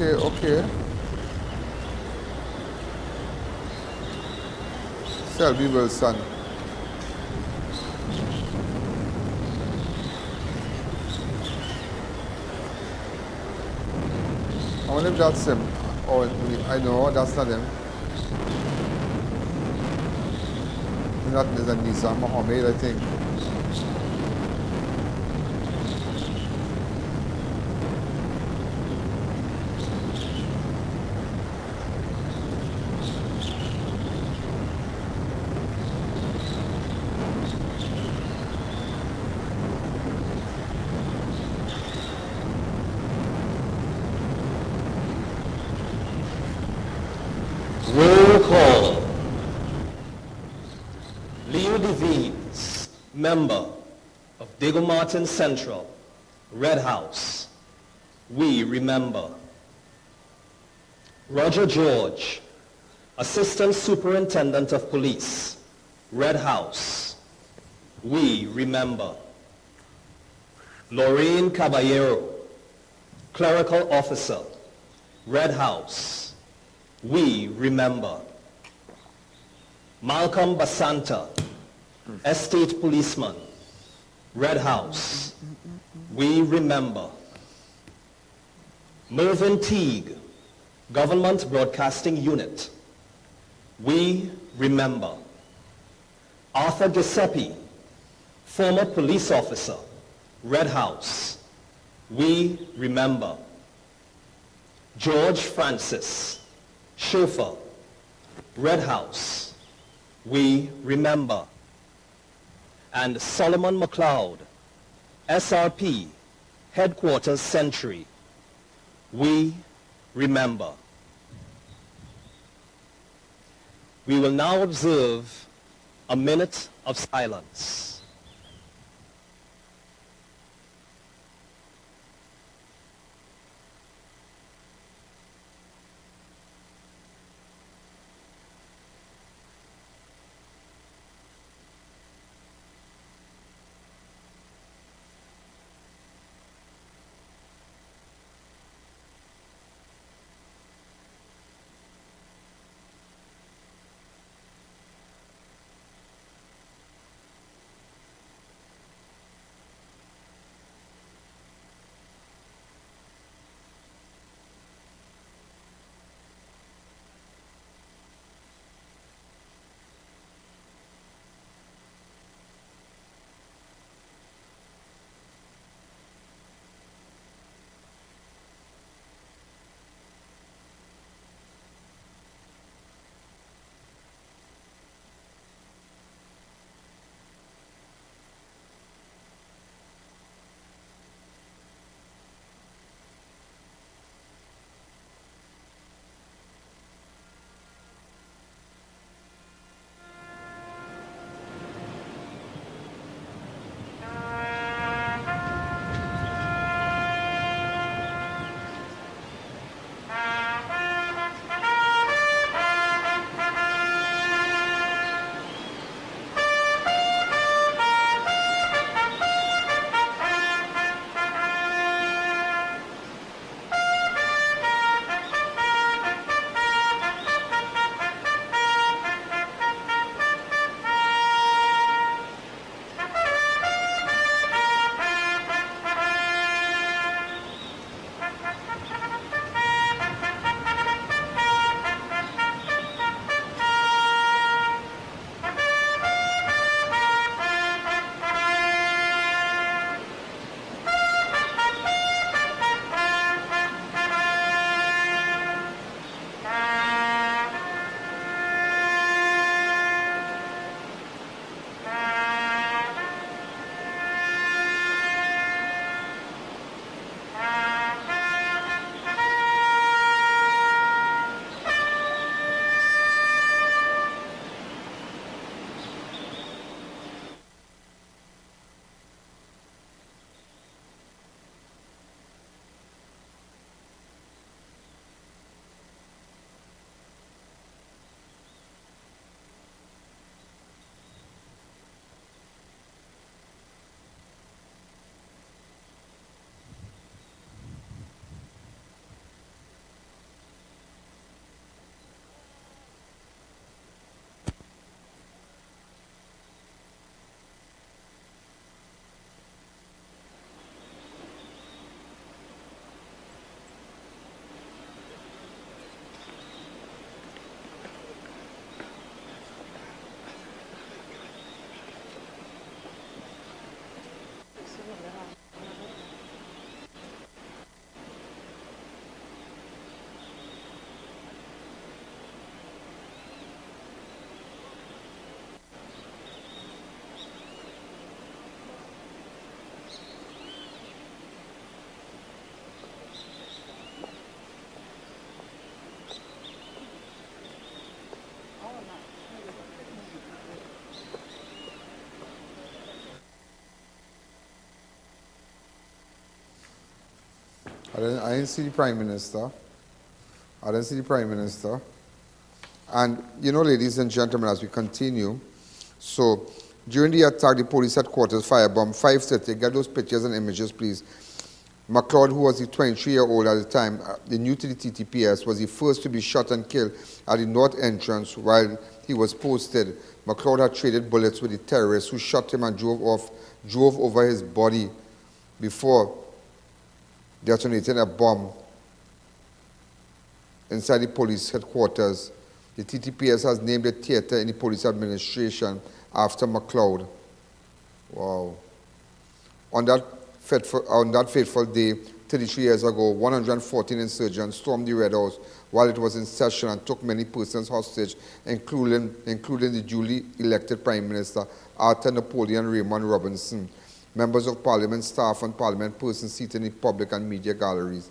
Okay. Selby Wilson. I wonder if that's him. Oh, I know, that's not him. That is a Nizam Mohammed, I think. Member of Diego Martin Central, Red House. we remember. Roger George, Assistant Superintendent of Police, Red House, we remember. Lorraine Caballero, Clerical Officer, Red House, we remember. Malcolm Basanta, Estate Policeman, Red House, we remember. Mervyn Teague, Government Broadcasting Unit, we remember. Arthur Giuseppe, former police officer, Red House, we remember. George Francis, chauffeur, Red House, we remember. And Solomon McLeod, SRP, Headquarters Century, we remember. We will now observe a minute of silence. I didn't see the Prime Minister. I didn't see the Prime Minister. And, you know, ladies and gentlemen, as we continue, so during the attack, the police headquarters firebombed 5:30. Get those pictures and images, please. McLeod, who was the 23-year-old at the time, new to the TTPS, was the first to be shot and killed at the north entrance while he was posted. McLeod had traded bullets with the terrorists who shot him and drove over his body before detonating a bomb inside the police headquarters. The TTPS has named a theater in the police administration after McLeod. Wow. On that fateful day, 33 years ago, 114 insurgents stormed the Red House while it was in session and took many persons hostage, including the duly elected Prime Minister, Arthur Napoleon Raymond Robinson, members of Parliament, staff and Parliament persons seated in the public and media galleries.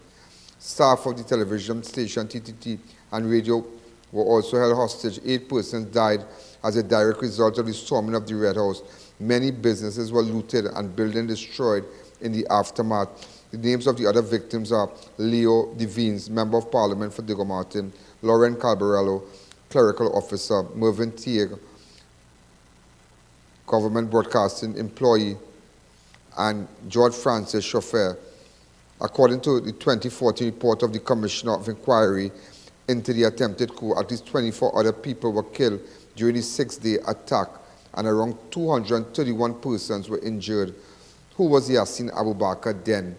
Staff of the television station, TTT, and radio were also held hostage. 8 persons died as a direct result of the storming of the Red House. Many businesses were looted and buildings destroyed in the aftermath. The names of the other victims are Leo Devines, Member of Parliament for Diego Martin, Lauren Calbarello, Clerical Officer, Mervyn Teague, Government Broadcasting Employee, and George Francis, Chauffeur. According to the 2014 report of the Commissioner of Inquiry into the attempted coup, at least 24 other people were killed during the 6-day attack, and around 231 persons were injured. Who was Yasin Abu Bakr then?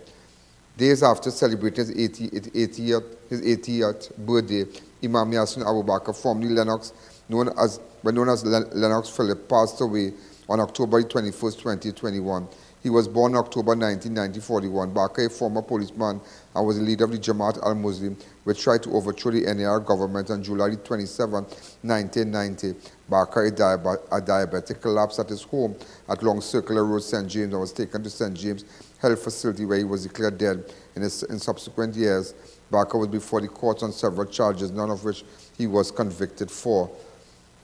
Days after celebrating his 80th birthday, Imam Yasin Abu Bakr, formerly Lennox, known as Lennox Philip, passed away on October 21st, 2021. He was born in October 19, 1941. Bakr, a former policeman, and was the leader of the Jamaat al Muslimeen, which tried to overthrow the NAR government on July 27, 1990. Bakr, a diabetic, collapsed at his home at Long Circular Road, St. James, and was taken to St. James Health Facility, where he was declared dead. In subsequent years, Bakr was before the court on several charges, none of which he was convicted for.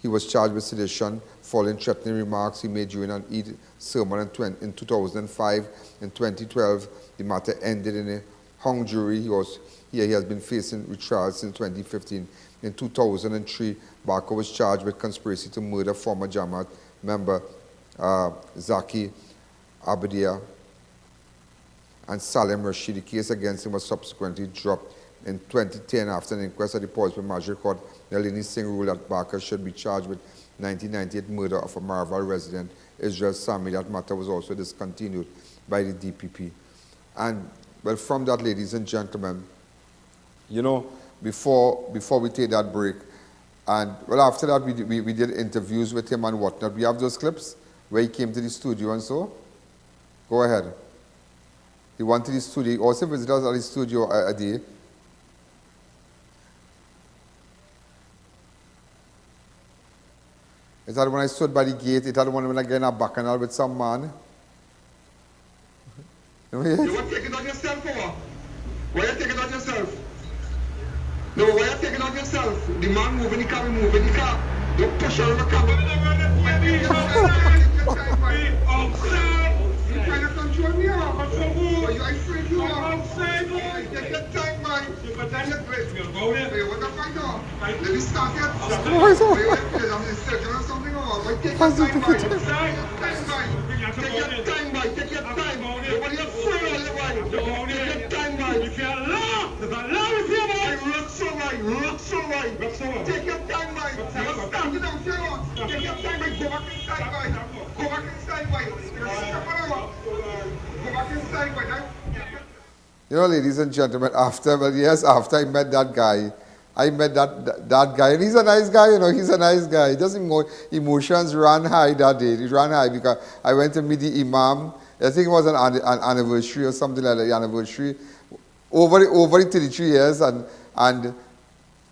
He was charged with sedition, following threatening remarks he made during an Eid sermon in 2005. In 2012, the matter ended in a hung jury. He has been facing retrial since 2015. In 2003, Bakr was charged with conspiracy to murder former Jamaat member Zaki Abadia and Salem Rashid. The case against him was subsequently dropped in 2010 after an inquest at the Portsmouth Magistrate Court. Nalini Singh ruled that Bakr should be charged with 1998 murder of a Marval resident, Israel Sami. That matter was also discontinued by the DPP. And, well, from that, ladies and gentlemen, you know, before we take that break, and, well, after that, we did interviews with him and whatnot. We have those clips where he came to the studio and so. Go ahead. He went to the studio. He also visited us at the studio a day. Is that when I stood by the gate? Is that when I get in a bacchanal with some man? You want to take it on yourself, or why you take it on yourself? No, why you take it on yourself? The man moving the car, we moving the car. You push on the car. You trying to control me, or? Are you afraid you are? Take your time, man. What the fight on? Let me start it. I'm in surgeon or something, or? Take your time, man. Take your time, man. Take your time. Nobody afraid of you, man. Take your time, man. If you're law, there's a law with you, man. Rock so right. Take your time, man. You're starting out here. Take your time, man. Go back inside, man. Go back inside, man. Go back inside, man. You know, ladies and gentlemen, after I met that guy, that guy, and he's a nice guy, you know, he's a nice guy. Just emotions ran high that day. It ran high because I went to meet the Imam. I think it was an anniversary or something like that, the anniversary. Over the 33 years, and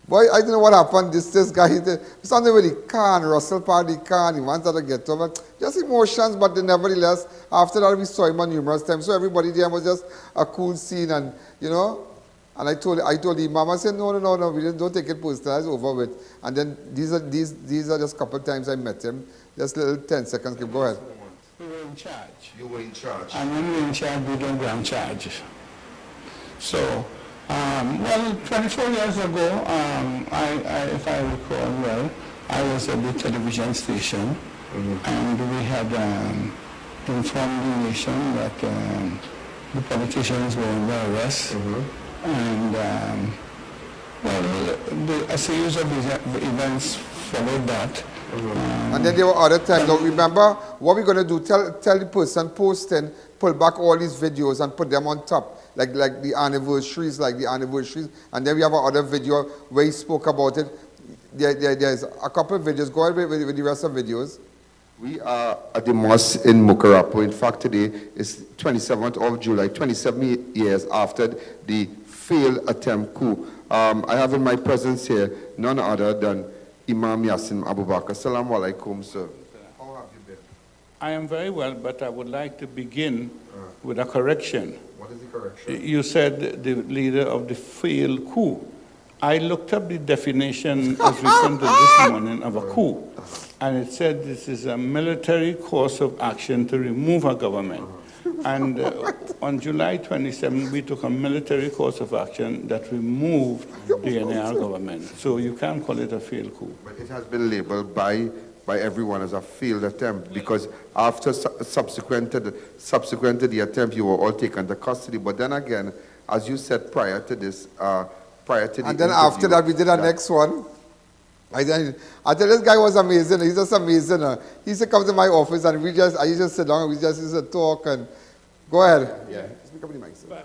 boy, I don't know what happened. This guy, something with the car, Russell parked the car, and he wanted to get over. Just emotions, but nevertheless, after that we saw him on numerous times. So everybody there was just a cool scene, and you know. And I told the Imam, I said, no, we don't take it personal, it's over with. And then these are just a couple of times I met him. Just little 10 seconds, go ahead. We were in charge. You were in charge. And when we were in charge, we don't go in charge. So, well, 24 years ago, if I recall well, I was at the television station, and we had informed the nation that the politicians were under arrest, and well, a series of events followed that. And then there were other times. Now remember, what we're going to do, tell the person posting, pull back all these videos and put them on top, like the anniversaries, and then we have another video where he spoke about it. There's a couple of videos. Go ahead with the rest of the videos. We are at the mosque in Mukarapo. In fact, today is 27th of July, 27 years after the failed attempt coup. I have in my presence here none other than Imam Yasin Abu Bakr. Assalamu alaikum, sir. How have you been? I am very well, but I would like to begin with a correction. What is the correction? You said the leader of the failed coup. I looked up the definition as recent as this morning of a coup, and it said this is a military course of action to remove a government. And on July 27, we took a military course of action that removed the NAR government. So you can't call it a failed coup. But it has been labeled by everyone as a failed attempt, because after subsequent to the attempt, you were all taken into custody. But then again, as you said prior to this, and then after that, we did our next one. I tell this guy was amazing. He's just amazing. He used to come to my office and I used to sit down and we just used to talk and go ahead. Yeah. Speak up in the mic, sir.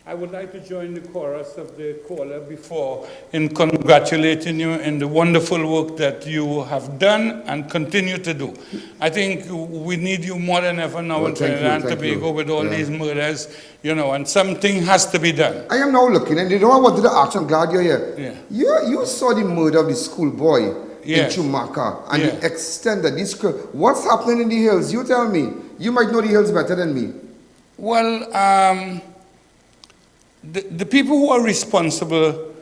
I would like to join the chorus of the caller before in congratulating you in the wonderful work that you have done and continue to do. I think we need you more than ever now in Trinidad and Tobago with all these murders, and something has to be done. I am now looking, and you know what I wanted to ask, I'm glad you're here. Yeah. You saw the murder of the schoolboy in Chumaka and the extent that this, what's happening in the hills? You tell me. You might know the hills better than me. Well, the people who are responsible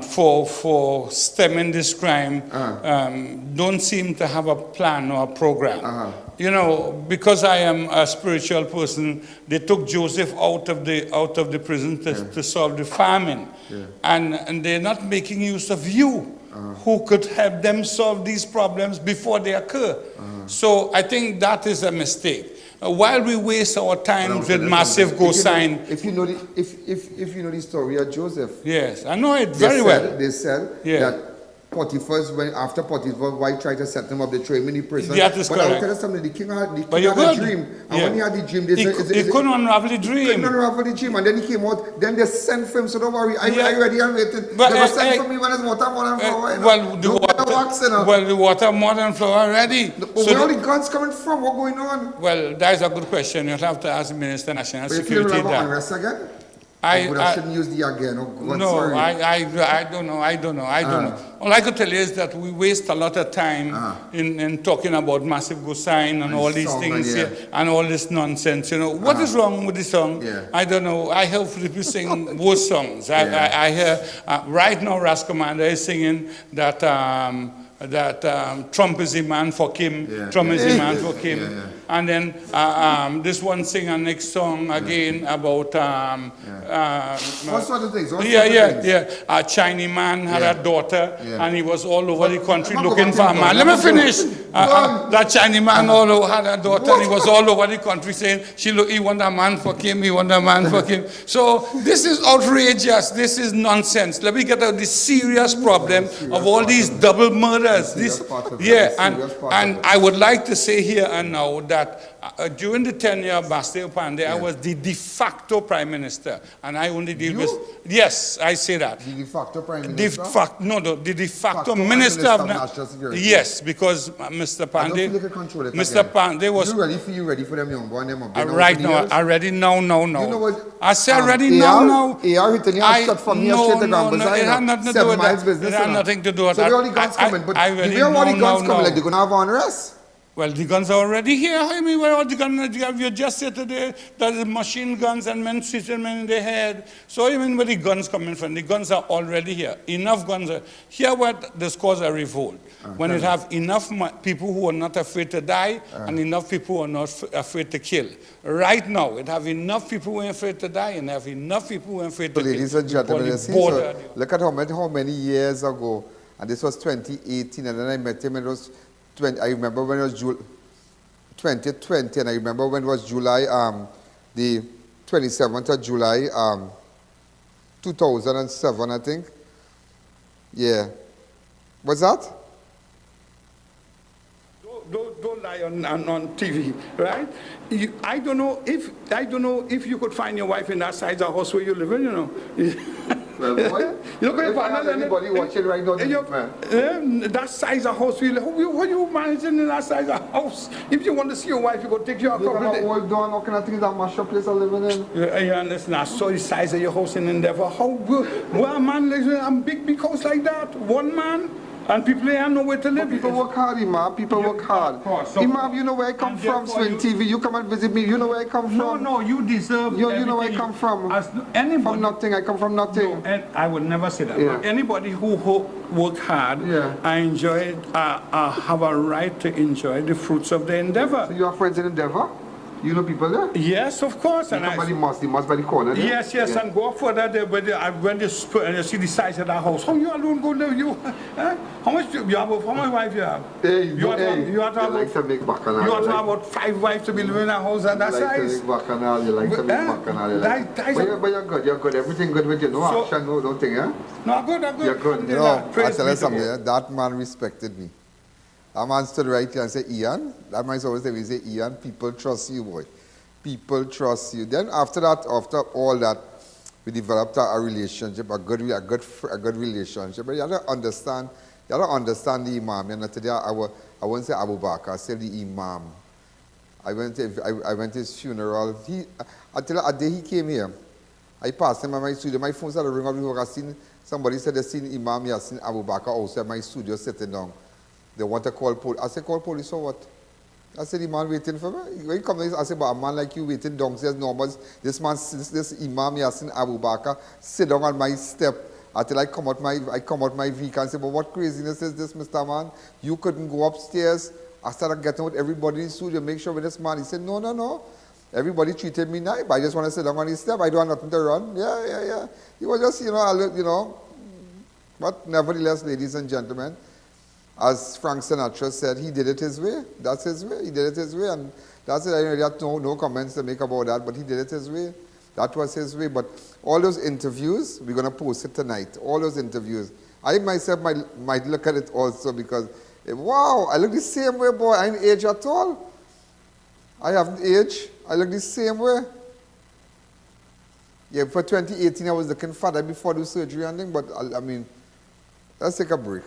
for stemming this crime don't seem to have a plan or a program. Because I am a spiritual person, they took Joseph out of the prison to solve the famine, and they're not making use of you, who could help them solve these problems before they occur. So I think that is a mistake. While we waste our time with massive go-sign. If you know the story of Joseph. Yes, I know it very well. They said that Potiphar's, after Potiphar's wife tried to set him up, they threw him in the prison. That is correct. But I'll tell you something, the king had a dream. And when he had the dream, he couldn't unravel the dream. He couldn't unravel the dream. And then he came out, then they sent for him, so don't worry, I'm ready and waiting. But they were sent for me when it's water more than flour. The water more than flour already. Where are the guns coming from? What's going on? Well, that is a good question. You'll have to ask the Minister of National Security. But you feel unrest again? I shouldn't use the again. Oh, God, no, sorry. I don't know. All I could tell you is that we waste a lot of time in talking about massive go-sign and all these things and all this nonsense. What is wrong with the song? I don't know. I hear people sing worse songs. I hear right now Ras Commander is singing that Trump is the man for Kim. Trump is the man for Kim. And then this one singer next song again about what sort of things? A Chinese man had a daughter and he was all over the country looking for a man. Let me finish. That Chinese man had a daughter and he was all over the country saying he want a man for Kim, he want a man for Kim. So this is outrageous. This is nonsense. Let me get out the serious problem of all these double murders. And I would like to say here and now that during the tenure of Bastille Pandey, I was the de facto prime minister, and I only deal with. Yes, I say that. The de facto prime minister. The de facto minister of national security. Yes, because Mr. Pandey. Mr. Pandey was. You ready for them young boy? Right now, already now. You know what? I said already now. A.R. hitting you shot from here straight to Grand Bazaar. It had nothing to do with that. It had nothing to do with that. So where all the guns coming? But where all the guns coming? Like they're gonna have unrest. Well, the guns are already here. I mean, where are the guns? You just said today that the machine guns and men shooting men in the head. So I mean, where the guns coming from? The guns are already here. Enough guns are here. What this cause a revolt when it have enough people who are not afraid to die and enough people who are not afraid to kill. Right now, it have enough people who are afraid to die and have enough people who are afraid to kill. Ladies and gentlemen, you see, so look at how many years ago, and this was 2018, and then I met him, and it was 20, I remember when it was 2020, and I remember when it was July, the 27th of July, 2007, I think. Yeah. What's that? Don't lie on TV, right? I don't know if you could find your wife in that size of house where you live in, you know. Well, boy, you look at anybody watching right now, that size of house, how you managing in that size of house? If you want to see your wife, you go take your couple of days. Old door, what kind of things that mash up place I'm living in? Yeah, listen, I saw the size of your house in Endeavour. How good? Well, man, I'm big house like that. One man. And people have nowhere to live. People work hard, Imam. People work hard. Imam, you know where I come from, Swing TV. You come and visit me. You know where I come from. No, you deserve. You know where I come from. From nothing. I come from nothing. No, and I would never say that. Yeah. Anybody who work hard, I enjoy. Have a right to enjoy the fruits of the endeavor. So you have friends in Endeavour? You know people there? Yes, of course. You and the mosque by the corner there? Yes, yeah. And go further there, when you see the size of that house. How you alone go there? How much you have? How much wife you have? You like to make bacchanal. You have to have about 5 wives to be living in a house at that size. You like to make bacchanal. But you're good. Everything good with you. No action, no thing, eh? No, I'm good. You're good. I'll tell you something. That man respected me. That man stood right here and said, I.A.N. That man always say, I.A.N., people trust you, boy. People trust you. Then after that, after all that, we developed a relationship, a good relationship. But you have to understand the Imam. You know, today I won't say Abu Bakr, I said the Imam. I went to his funeral. I tell you, a day he came here, I passed him at my studio. My phone started ringing up. I seen somebody said they seen Imam Yasin Abu Bakr also at my studio sitting down. They want to call police. I said, call police or what? I said, the man waiting for me. When he comes in, I said, but a man like you waiting downstairs, this Imam Yasin Abu Bakr sit down on my step until I come out my vehicle and say, but what craziness is this, Mr. Man? You couldn't go upstairs. I started getting with everybody in the studio, make sure with this man. He said, no. Everybody treated me nice, but I just want to sit down on his step. I don't have nothing to run. Yeah. He was just, But nevertheless, ladies and gentlemen, as Frank Sinatra said, he did it his way. That's his way. He did it his way. And that's it. I really have no comments to make about that, but he did it his way. That was his way. But all those interviews, we're going to post it tonight. All those interviews. I myself might look at it also because, wow, I look the same way, boy. I ain't aged at all. I haven't aged. I look the same way. Yeah, for 2018, I was looking fatter before the surgery and thing, but I mean, let's take a break.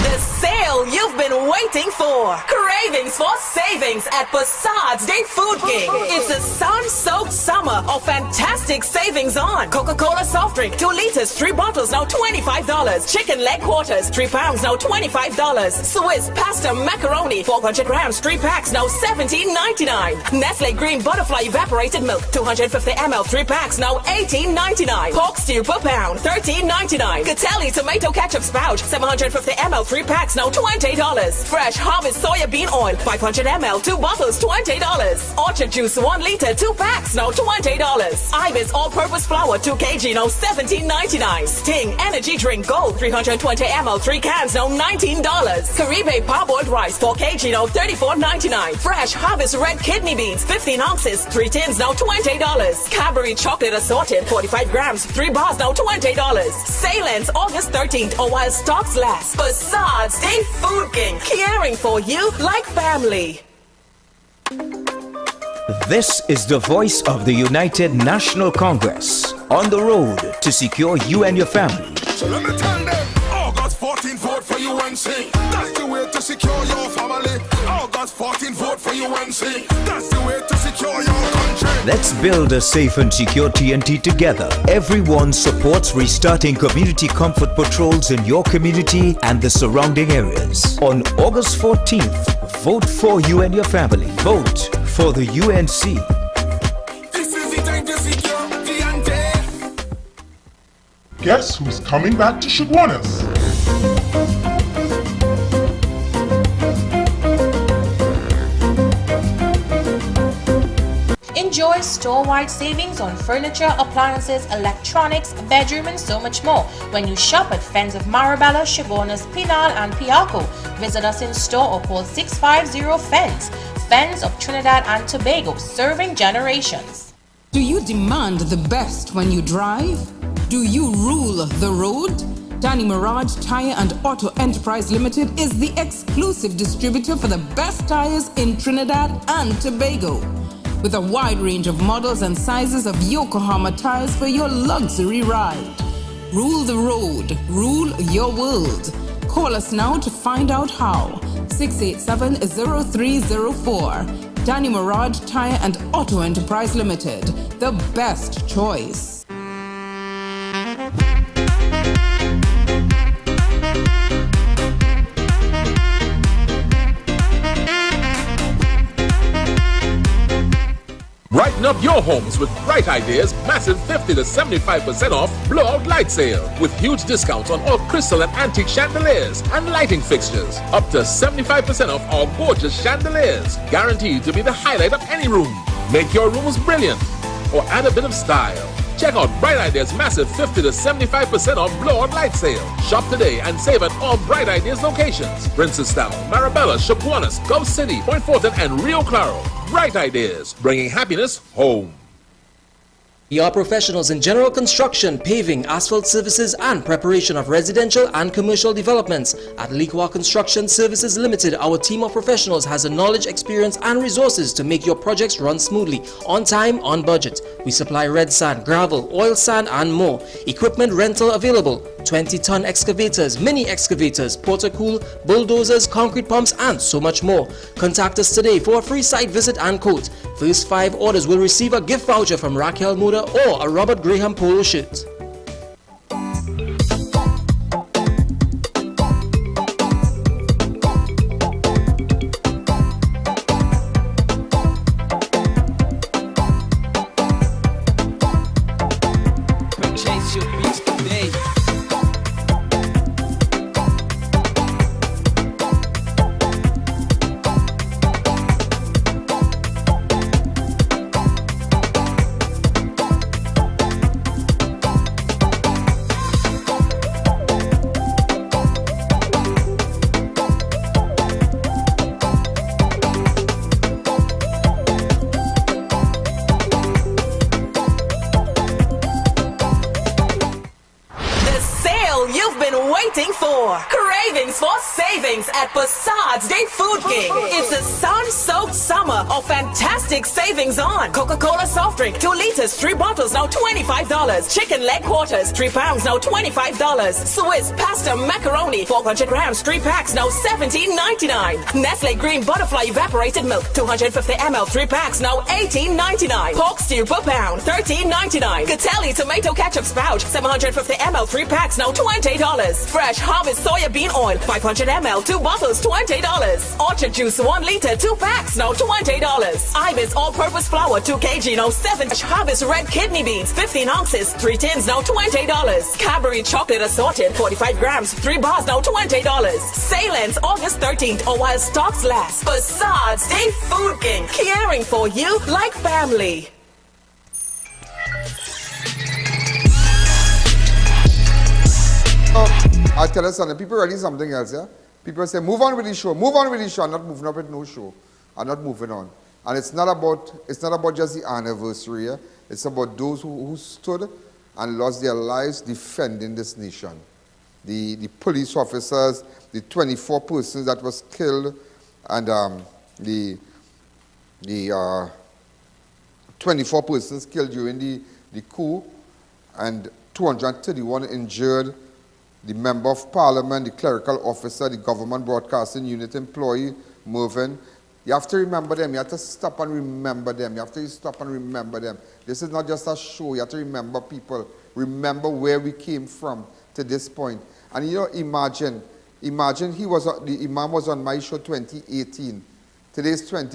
The sale you've been waiting for. Cravings for savings at Passad's Day Food King. It's a sun-soaked summer of fantastic savings on Coca-Cola soft drink, 2 liters, 3 bottles, now $25. Chicken leg quarters, 3 pounds, now $25. Swiss pasta macaroni, 400 grams, 3 packs, now $17.99. Nestle Green Butterfly evaporated milk, 250 ml, 3 packs, now $18.99. Pork stew per pound, $13.99. Catelli tomato ketchup spout, 750 ml, 3 packs, now $20. Fresh Harvest soya bean oil, 500 ml, 2 bottles, $20. Orchard juice, 1 liter, 2 packs, now $20. Ibis all-purpose flour, 2 kg, now $17.99. Sting energy drink gold, 320 ml, 3 cans, now $19. Caribe parboiled rice, 4 kg, now $34.99. Fresh Harvest red kidney beans, 15 ounces, 3 tins, now $20. Cadbury chocolate assorted, 45 grams, 3 bars, now $20. Sale ends August 13th or while stocks last. Passad's Day Food King, caring for you like family. This is the voice of the United National Congress on the road to secure you and your family. So let me tell them, August 14, vote for UNC. That's the way to secure your family. August 14, vote for UNC. That's the way to secure your country. Let's build a safe and secure TNT together. Everyone supports restarting community comfort patrols in your community and the surrounding areas. On August 14th, vote for you and your family. Vote for the UNC. This is the time to secure TNT. Guess who's coming back to Shiguanas? Enjoy store-wide savings on furniture, appliances, electronics, bedroom, and so much more when you shop at Fens of Marabella, Chaguanas, Pinal, and Piarco. Visit us in store or call 650 Fens. Fens of Trinidad and Tobago, serving generations. Do you demand the best when you drive? Do you rule the road? Danny Mirage Tire and Auto Enterprise Limited is the exclusive distributor for the best tires in Trinidad and Tobago. With a wide range of models and sizes of Yokohama tires for your luxury ride. Rule the road, rule your world. Call us now to find out how. 687-0304. Danny Mirage Tire and Auto Enterprise Limited, the best choice. Brighten up your homes with bright ideas, massive 50 to 75% off blowout light sale with huge discounts on all crystal and antique chandeliers and lighting fixtures. Up to 75% off our gorgeous chandeliers, guaranteed to be the highlight of any room. Make your rooms brilliant or add a bit of style. Check out Bright Ideas' massive 50 to 75% off blowout light sale. Shop today and save at all Bright Ideas locations: Princestown, Marabella, Chaguanas, Gulf City, Point Fortin, and Rio Claro. Bright Ideas, bringing happiness home. We are professionals in general construction, paving, asphalt services, and preparation of residential and commercial developments. At Liqua Construction Services Limited, our team of professionals has the knowledge, experience, and resources to make your projects run smoothly, on time, on budget. We supply red sand, gravel, oil sand, and more. Equipment rental available: 20-ton excavators, mini excavators, porta-cool, bulldozers, concrete pumps, and so much more. Contact us today for a free site visit and quote. First 5 orders will receive a gift voucher from Raquel Moda or a Robert Graham polo shirt. Purchase your beats today. Cravings for savings at Passad's Day Food King. It's a sun-soaked summer of fantastic savings on Coca-Cola soft drink, 2 liters, 3 bottles, now $25. Chicken leg quarters, 3 pounds, now $25. Swiss pasta macaroni, 400 grams, 3 packs, now $17.99. Nestle Green Butterfly evaporated milk, 250 ml, 3 packs, now $18.99. Pork stew per pound, $13.99. Catelli tomato ketchup spout, 750 ml, 3 packs, now $20. Fresh Harvest soya bean oil, 500 ml, 2 bottles, $20. Orchard juice, 1 liter, 2 packs, now $20. Ibis all-purpose flour, 2 kg, now $7. Harvest red kidney beans, 15 ounces, 3 tins, now $20. Cadbury chocolate assorted, 45 grams, 3 bars, now $20. Salence, August 13th, or while stocks last. Passad's Day Food King, caring for you like family. I tell you something, people ready something else, yeah? People say, move on with the show, move on with the show. I'm not moving up with no show. I'm not moving on. And it's not about just the anniversary, yeah? It's about those who stood and lost their lives defending this nation. The police officers, the 24 persons that was killed, and the 24 persons killed during the coup, and 231 injured. The Member of Parliament, the clerical officer, the government broadcasting unit employee, Mervyn, You have to remember them. You have to stop and remember them. You have to stop and remember them. This is not just a show. You have to remember people. Remember where we came from to this point. And you know, imagine the Imam was on my show 2018. Today's in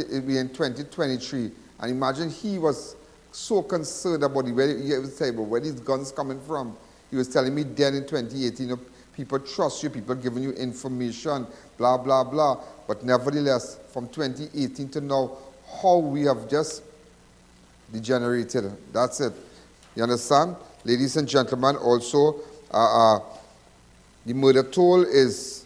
2023. And imagine he was so concerned about where these guns coming from. He was telling me then in 2018, you know, people trust you, people giving you information, blah, blah, blah. But nevertheless, from 2018 to now, how we have just degenerated. That's it. You understand? Ladies and gentlemen, also, the murder toll is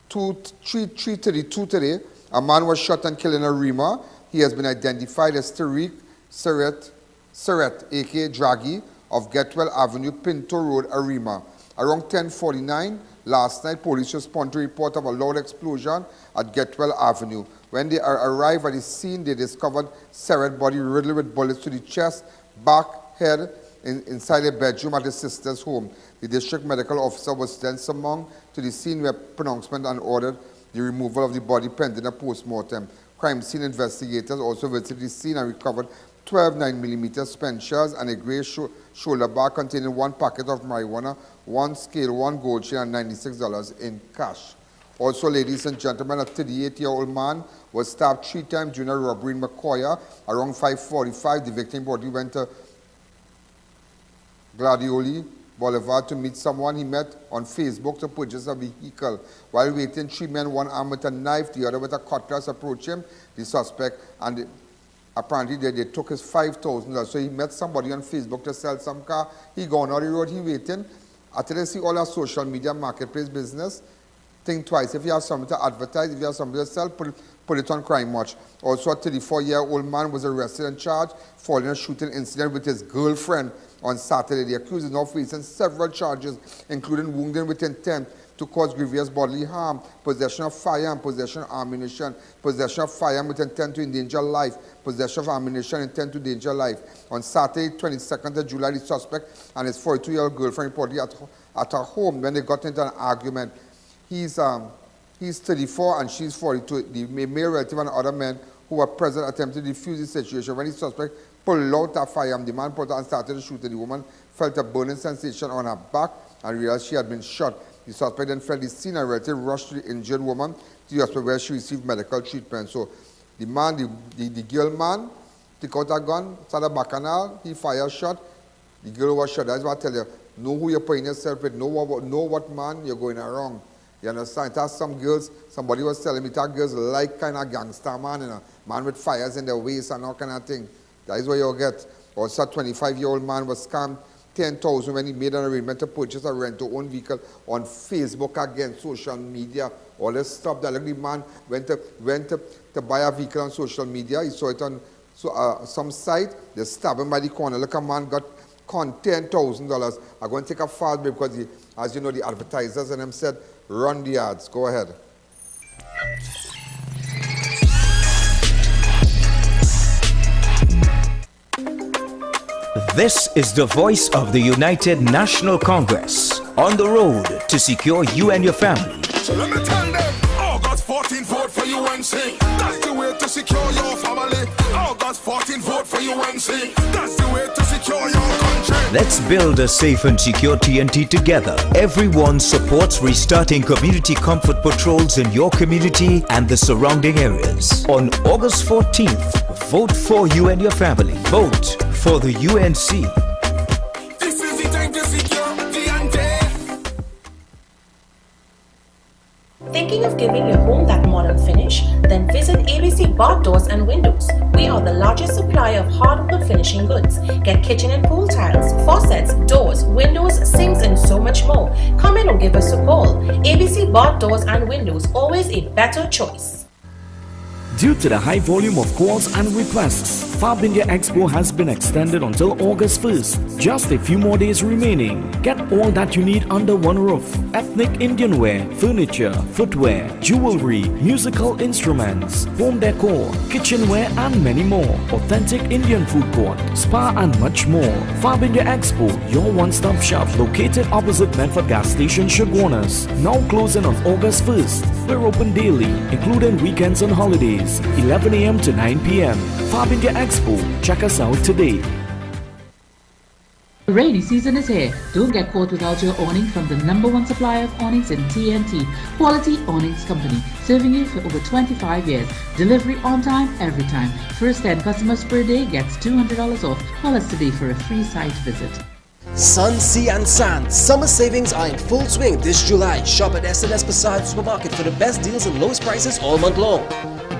332 today. A man was shot and killed in Arima. He has been identified as Tariq Seret, a.k.a. Draghi, of Getwell Avenue, Pinto Road, Arima. Around 10:49 last night, police responded to a report of a loud explosion at Getwell Avenue. When they arrived at the scene, they discovered Seret's body riddled with bullets to the chest, back, head, inside a bedroom at his sister's home. The district medical officer was then summoned to the scene where pronouncement and ordered the removal of the body pending a post-mortem. Crime scene investigators also visited the scene and recovered 12 9mm spent shells and a grey shoulder bag containing 1 packet of marijuana, 1 scale, 1 gold chain, and $96 in cash. Also, ladies and gentlemen, a 38-year-old man was stabbed 3 times during a robbery in Macoya. Around 5:45, the victim body went to Gladioli Boulevard to meet someone he met on Facebook to purchase a vehicle. While waiting, 3 men, one armed with a knife, the other with a cutlass, approached him, the suspect, and apparently they took his $5,000. So he met somebody on Facebook to sell some car. He gone on the road, he waiting. After they see all our social media marketplace business, think twice. If you have something to advertise, if you have something to sell, put it on Crime Watch. Also, a 34-year-old man was arrested and charged following a shooting incident with his girlfriend on Saturday. The accused is now facing several charges, including wounding with intent to cause grievous bodily harm, possession of firearm, possession of ammunition, possession of firearm with intent to endanger life, possession of ammunition intent to endanger life. On Saturday, 22nd of July, the suspect and his 42-year-old girlfriend reportedly at her home when they got into an argument. He's 34 and she's 42. The male relative and other men who were present attempted to defuse the situation. When the suspect pulled out a firearm, the man pulled out and started to shoot. The woman felt a burning sensation on her back and realized she had been shot. The suspect then fled the scene and relative rushed to the injured woman to the hospital where she received medical treatment. So the man, the girl man, took out a gun, started a bacchanal, he fired a shot. The girl was shot. That's what I tell you. Know who you're putting yourself with. Know what man you're going around. You understand? It has some girls, somebody was telling me that girls like kind of gangster man, you know, man with fires in their waist and all kind of thing. That is what you'll get. Also, a 25-year-old man was scammed $10,000 when he made an arrangement to purchase a rent-to-own vehicle on Facebook again, social media, all this stuff. That the man went to buy a vehicle on social media. He saw it on some site. They stabbed him by the corner. Look, a man got $10,000. I'm going to take a fast break because, as you know, the advertisers and them said, run the ads. Go ahead. This is the voice of the United National Congress on the road to secure you and your family. So let me tell them, August 14, vote for UNC. That's the way to secure your family. August 14, vote for UNC. That's the way to secure your country. Let's build a safe and secure TNT together. Everyone supports restarting community comfort patrols in your community and the surrounding areas. On August 14th, vote for you and your family. Vote for the UNC. This is the time to secure TNT. Thinking of giving your home that modern finish? Then visit ABC Bar Doors and Windows. We are the largest supplier of hardwood finishing goods. Get kitchen and pool tiles, faucets, doors, windows, sinks, and so much more. Come in or give us a call. ABC Bar Doors and Windows, always a better choice. Due to the high volume of calls and requests, Fab India Expo has been extended until August 1st. Just a few more days remaining. Get all that you need under one roof. Ethnic Indian wear, furniture, footwear, jewelry, musical instruments, home decor, kitchenware and many more. Authentic Indian food court, spa and much more. Fab India Expo, your one-stop shop located opposite Medford Gas Station, Chaguanas. Now closing on August 1st. We're open daily, including weekends and holidays, 11 a.m. to 9 p.m. Fab India Expo. Check us out today. The rainy season is here. Don't get caught without your awning from the #1 supplier of awnings in TNT, Quality Awnings Company, serving you for over 25 years. Delivery on time, every time. First 10 customers per day gets $200 off. Call us today for a free site visit. Sun, Sea and Sand. Summer savings are in full swing this July. Shop at S&S Passage Supermarket for the best deals and lowest prices all month long.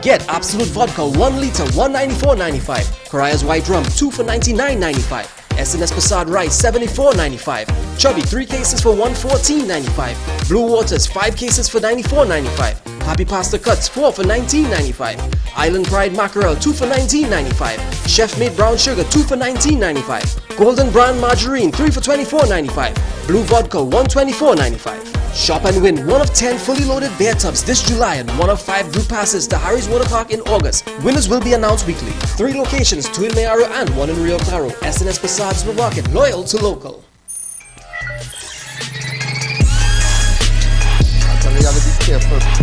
Get Absolute Vodka 1 liter, $194.95. Korea's White Rum 2 for $99.95. S&S Passat Rice $74.95. Chubby 3 cases for $114.95. Blue Waters 5 cases for $94.95. Happy Pasta Cuts 4 for $19.95. Island Pride Mackerel 2 for $19.95. Chef Made Brown Sugar 2 for $19.95. Golden Brand Margarine 3 for $24.95. Blue Vodka $124.95. Shop and win 1 of 10 fully loaded bear tubs this July and 1 of 5 group passes to Harry's Water Park in August. Winners will be announced weekly. 3 locations, 2 in Mayaro and 1 in Rio Claro. S&S Passage Supermarket, loyal to local. You have to be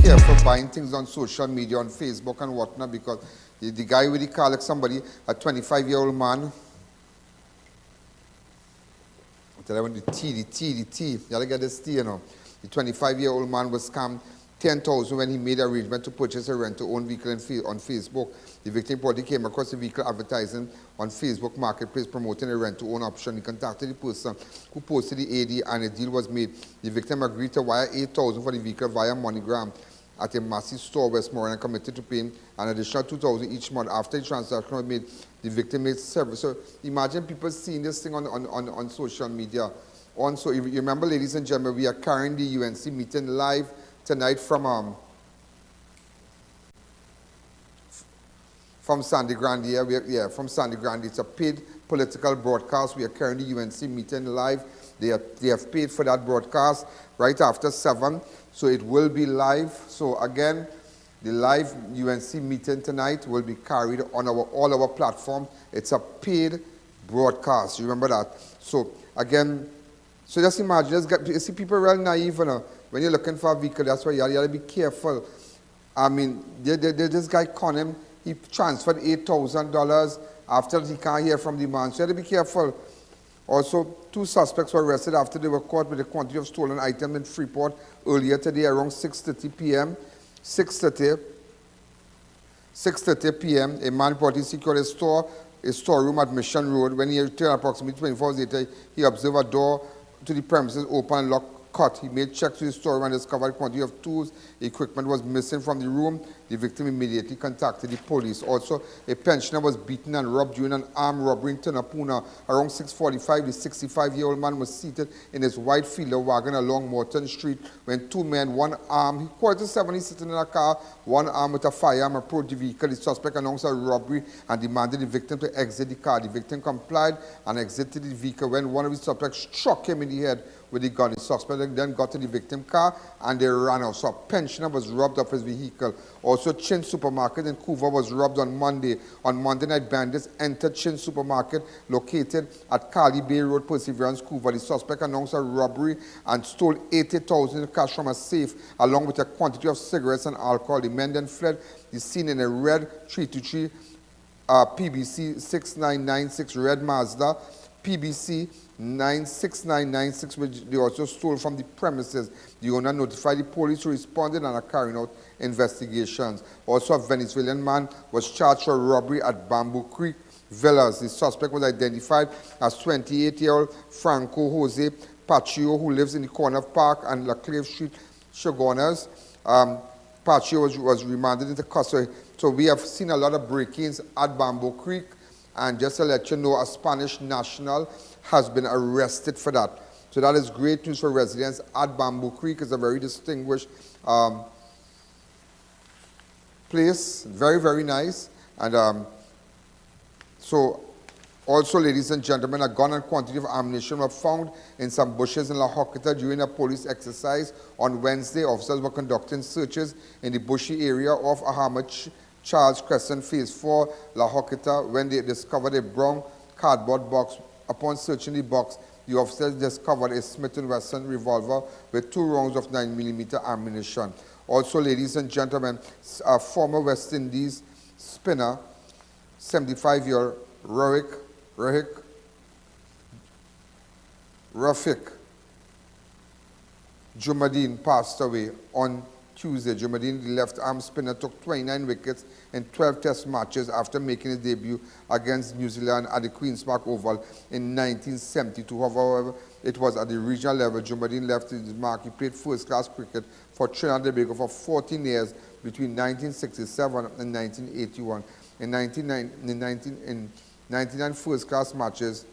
careful buying things on social media, on Facebook and whatnot, because the guy with the car, like somebody, a 25-year-old man, I tell you, the T, you gotta get this T, you know. The 25-year-old man was scammed $10,000 when he made an arrangement to purchase a rent-to-own vehicle on Facebook. The victim probably came across the vehicle advertising on Facebook Marketplace promoting a rent-to-own option. He contacted the person who posted the AD and a deal was made. The victim agreed to wire $8,000 for the vehicle via MoneyGram at a massive store Westmore and committed to paying an additional $2,000 each month. After the transaction was made, the victim made service. So imagine people seeing this thing on social media. Also, if you remember, ladies and gentlemen, we are carrying the UNC meeting live tonight from Sandy Grande. From Sandy Grande. It's a paid political broadcast. We are carrying the UNC meeting live. They have paid for that broadcast right after 7, so it will be live. So again, the live UNC meeting tonight will be carried on all our platforms. It's a paid broadcast. You remember that? So again, so just imagine, you see people real naive, you know, when you're looking for a vehicle. That's why you gotta be careful. I mean, this guy conned him. He transferred $8,000 after he can't hear from the man. So you have to be careful. Also, 2 suspects were arrested after they were caught with a quantity of stolen items in Freeport earlier today around 6:30 p.m. 6:30 p.m. A man reportedly secured a storeroom at Mission Road. When he returned approximately 24 hours later, he observed a door to the premises open and locked. He made checks to the storeroom and discovered a quantity of tools. Equipment was missing from the room. The victim immediately contacted the police. Also, a pensioner was beaten and robbed during an armed robbery in Tunapuna. Around 6:45, the 65-year-old man was seated in his white fielder wagon along Morton Street when 2 men, one armed, quarter-to-7, sitting in a car, one armed with a firearm, approached the vehicle. The suspect announced a robbery and demanded the victim to exit the car. The victim complied and exited the vehicle when one of the suspects struck him in the head with the gun. The suspect then got to the victim's car and they ran out. So a pensioner was robbed of his vehicle. Also, Chin Supermarket in Couva was robbed on Monday. On Monday night, bandits entered Chin Supermarket located at Cali Bay Road, Perseverance, Couva. The suspect announced a robbery and stole $80,000 in cash from a safe along with a quantity of cigarettes and alcohol. The men then fled the scene in a red 323 PBC 6996 red Mazda. PBC 96996, which they also stole from the premises. The owner notified the police who responded and are carrying out investigations. Also, a Venezuelan man was charged for robbery at Bamboo Creek Villas. The suspect was identified as 28-year-old Franco Jose Pacio, who lives in the corner of Park and La Clave Street, Chaguanas. Pacio was remanded into custody. So we have seen a lot of break-ins at Bamboo Creek. And just to let you know, a Spanish national has been arrested for that. So that is great news for residents at Bamboo Creek. It's a very distinguished place, very, very nice. And so, also, ladies and gentlemen, a gun and quantity of ammunition were found in some bushes in La Hoquita during a police exercise on Wednesday. Officers were conducting searches in the bushy area of Ahmad Charles Crescent, Phase 4, La Hoquita, when they discovered a brown cardboard box. Upon searching the box, the officers discovered a Smith & Wesson revolver with 2 rounds of 9mm ammunition. Also, ladies and gentlemen, a former West Indies spinner, 75-year-old Rafiq Jumadeen passed away on Tuesday. Jumadeen, the left-arm spinner, took 29 wickets in 12 test matches after making his debut against New Zealand at the Queen's Park Oval in 1972. However, it was at the regional level. Jumadeen left his mark. He played first-class cricket for Trinidad and Tobago for 14 years between 1967 and 1981. In 99 first-class matches,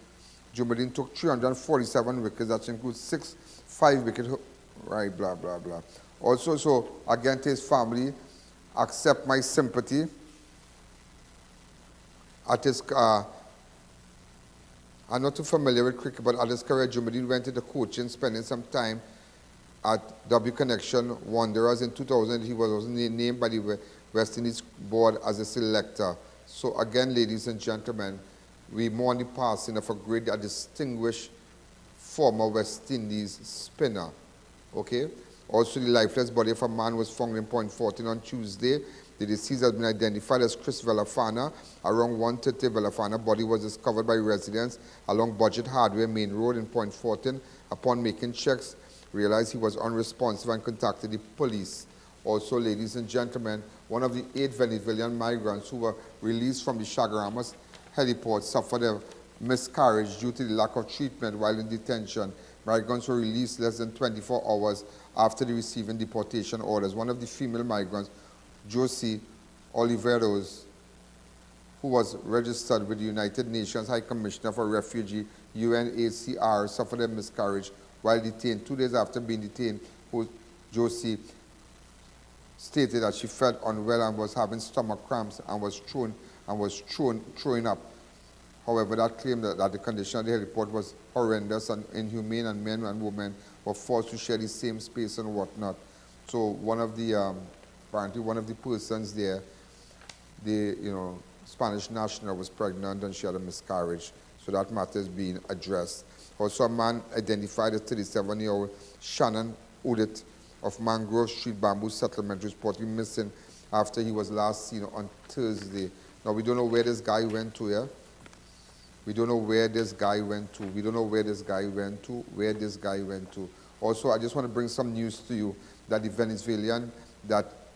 Jumadeen took 347 wickets, that includes 6 5-wicket, right, blah, blah, blah. Also, so, again, to his family, accept my sympathy. At his, I'm not too familiar with cricket, but at his career, Jumadeen went into coaching, spending some time at W Connection Wanderers. In 2000, he was named by the West Indies board as a selector. So again, ladies and gentlemen, we mourn the passing of a great, a distinguished former West Indies spinner. Okay? Also, the lifeless body of a man was found in Point 14 on Tuesday. The deceased has been identified as Chris Velafana. Around 1:30, Velafana's body was discovered by residents along Budget Hardware Main Road in Point 14. Upon making checks, realized he was unresponsive and contacted the police. Also, ladies and gentlemen, one of the 8 Venezuelan migrants who were released from the Chaguaramas heliport suffered a miscarriage due to the lack of treatment while in detention. Migrants were released less than 24 hours after receiving deportation orders. One of the female migrants, Josie Oliveros, who was registered with the United Nations High Commissioner for Refugee, UNHCR, suffered a miscarriage while detained. 2 days after being detained, Josie stated that she felt unwell and was having stomach cramps and was throwing up. However, that claimed that the condition of the heliport was horrendous and inhumane, and men and women were forced to share the same space and whatnot. So one of the, apparently one of the persons there, the Spanish national, was pregnant and she had a miscarriage. So that matter is being addressed. Also, a man identified as 37-year-old Shannon Udit of Mangrove Street Bamboo Settlement reportedly missing after he was last seen on Thursday. Now, we don't know where this guy went to, yeah? We don't know where this guy went to. We don't know where this guy went to, Also, I just want to bring some news to you that the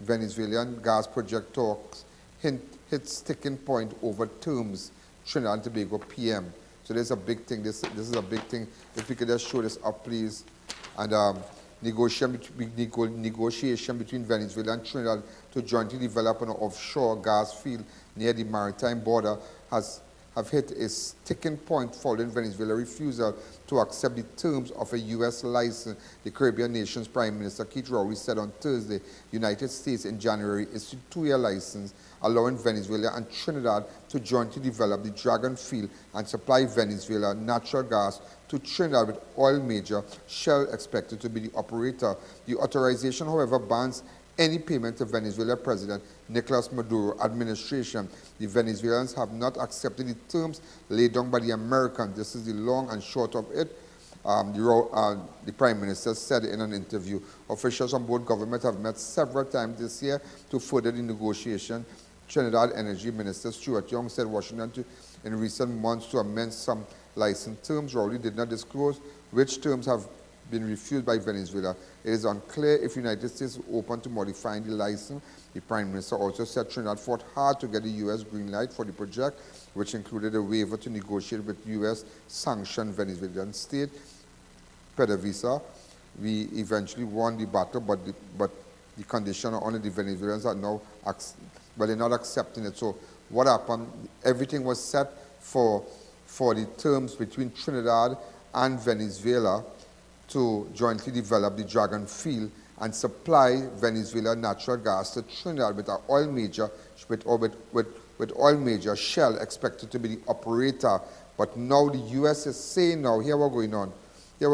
Venezuelan gas project talks hit sticking point over terms, Trinidad and Tobago PM. So there's a big thing. This is a big thing. If we could just show this up, please. And negotiation between Venezuela and Trinidad to jointly develop an offshore gas field near the maritime border have hit a sticking point following Venezuela's refusal to accept the terms of a U.S. license. The Caribbean nation's Prime Minister Keith Rowley said on Thursday, United States in January issued a 2-year license allowing Venezuela and Trinidad to jointly develop the Dragon field and supply Venezuela natural gas to Trinidad with oil major Shell expected to be the operator. The authorization, however, bans any payment to Venezuela President Nicolas Maduro administration. The Venezuelans have not accepted the terms laid down by the Americans. This is the long and short of it. The Prime Minister said in an interview. Officials on both governments have met several times this year to further the negotiation. Trinidad Energy Minister Stuart Young said Washington in recent months to amend some license terms. Rowley did not disclose which terms have been refused by Venezuela. It is unclear if the United States is open to modifying the license. The Prime Minister also said Trinidad fought hard to get the U.S. green light for the project, which included a waiver to negotiate with U.S.-sanctioned Venezuelan state, PDVSA. We eventually won the battle, but the condition only the Venezuelans are now, they're not accepting it. So what happened? Everything was set for the terms between Trinidad and Venezuela to jointly develop the Dragon field and supply Venezuela natural gas to Trinidad with an oil major, with oil major Shell expected to be the operator. But now the U.S. is saying now, here we're going on. They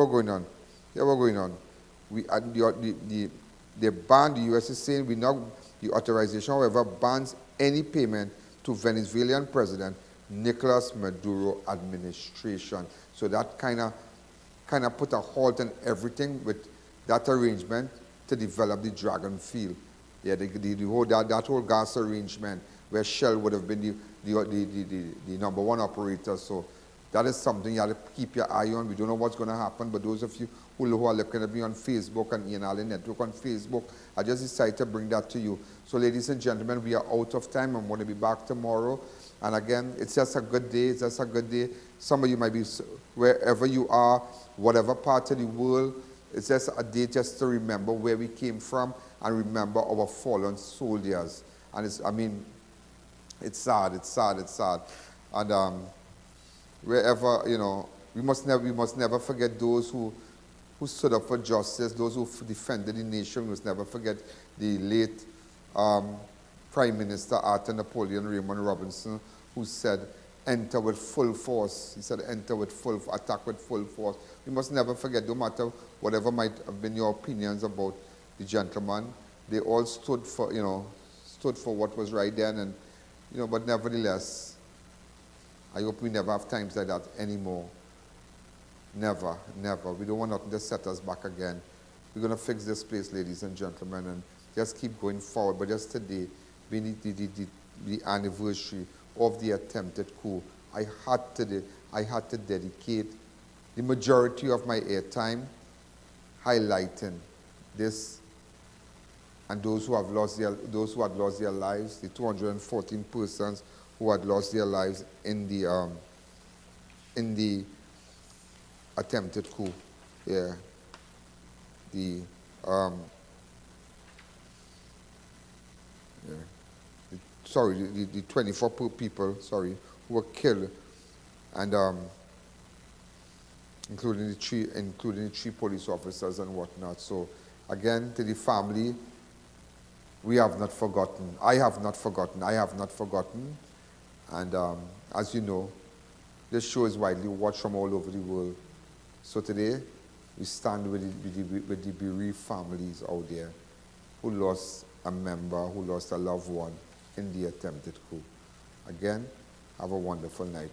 ban, the U.S. is saying the authorization, however, bans any payment to Venezuelan President Nicolas Maduro administration. So that kind of put a halt on everything with that arrangement to develop the Dragon field. Yeah, that whole gas arrangement where Shell would have been the number one operator. So that is something you have to keep your eye on. We don't know what's going to happen, but those of you who are looking at me on Facebook and I.A.N Network on Facebook, I just decided to bring that to you. So ladies and gentlemen, we are out of time. I'm going to be back tomorrow. And again, it's just a good day. It's just a good day. Some of you might be wherever you are, whatever part of the world. It's just a day just to remember where we came from and remember our fallen soldiers. And it's, I mean, it's sad. And wherever, you know, we must never forget those who stood up for justice, those who defended the nation. We must never forget the late Prime Minister Arthur Napoleon Raymond Robinson, who said, enter with full force. He said, enter with attack with full force. We must never forget, no matter whatever might have been your opinions about the gentleman, they all stood for what was right then, and, you know, but nevertheless, I hope we never have times like that anymore. Never. We don't want nothing to set us back again. We're going to fix this place, ladies and gentlemen, and just keep going forward. But just today, being the anniversary of the attempted coup, I had to dedicate the majority of my airtime highlighting this and those who had lost their lives, the 214 persons who had lost their lives in the attempted coup. Yeah. The 24 people, who were killed, and including the three police officers and whatnot. So again, to the family, we have not forgotten. I have not forgotten. And as you know, this show is widely watched from all over the world. So today, we stand with the bereaved families out there who lost a member, who lost a loved one in the attempted coup. Again, have a wonderful night.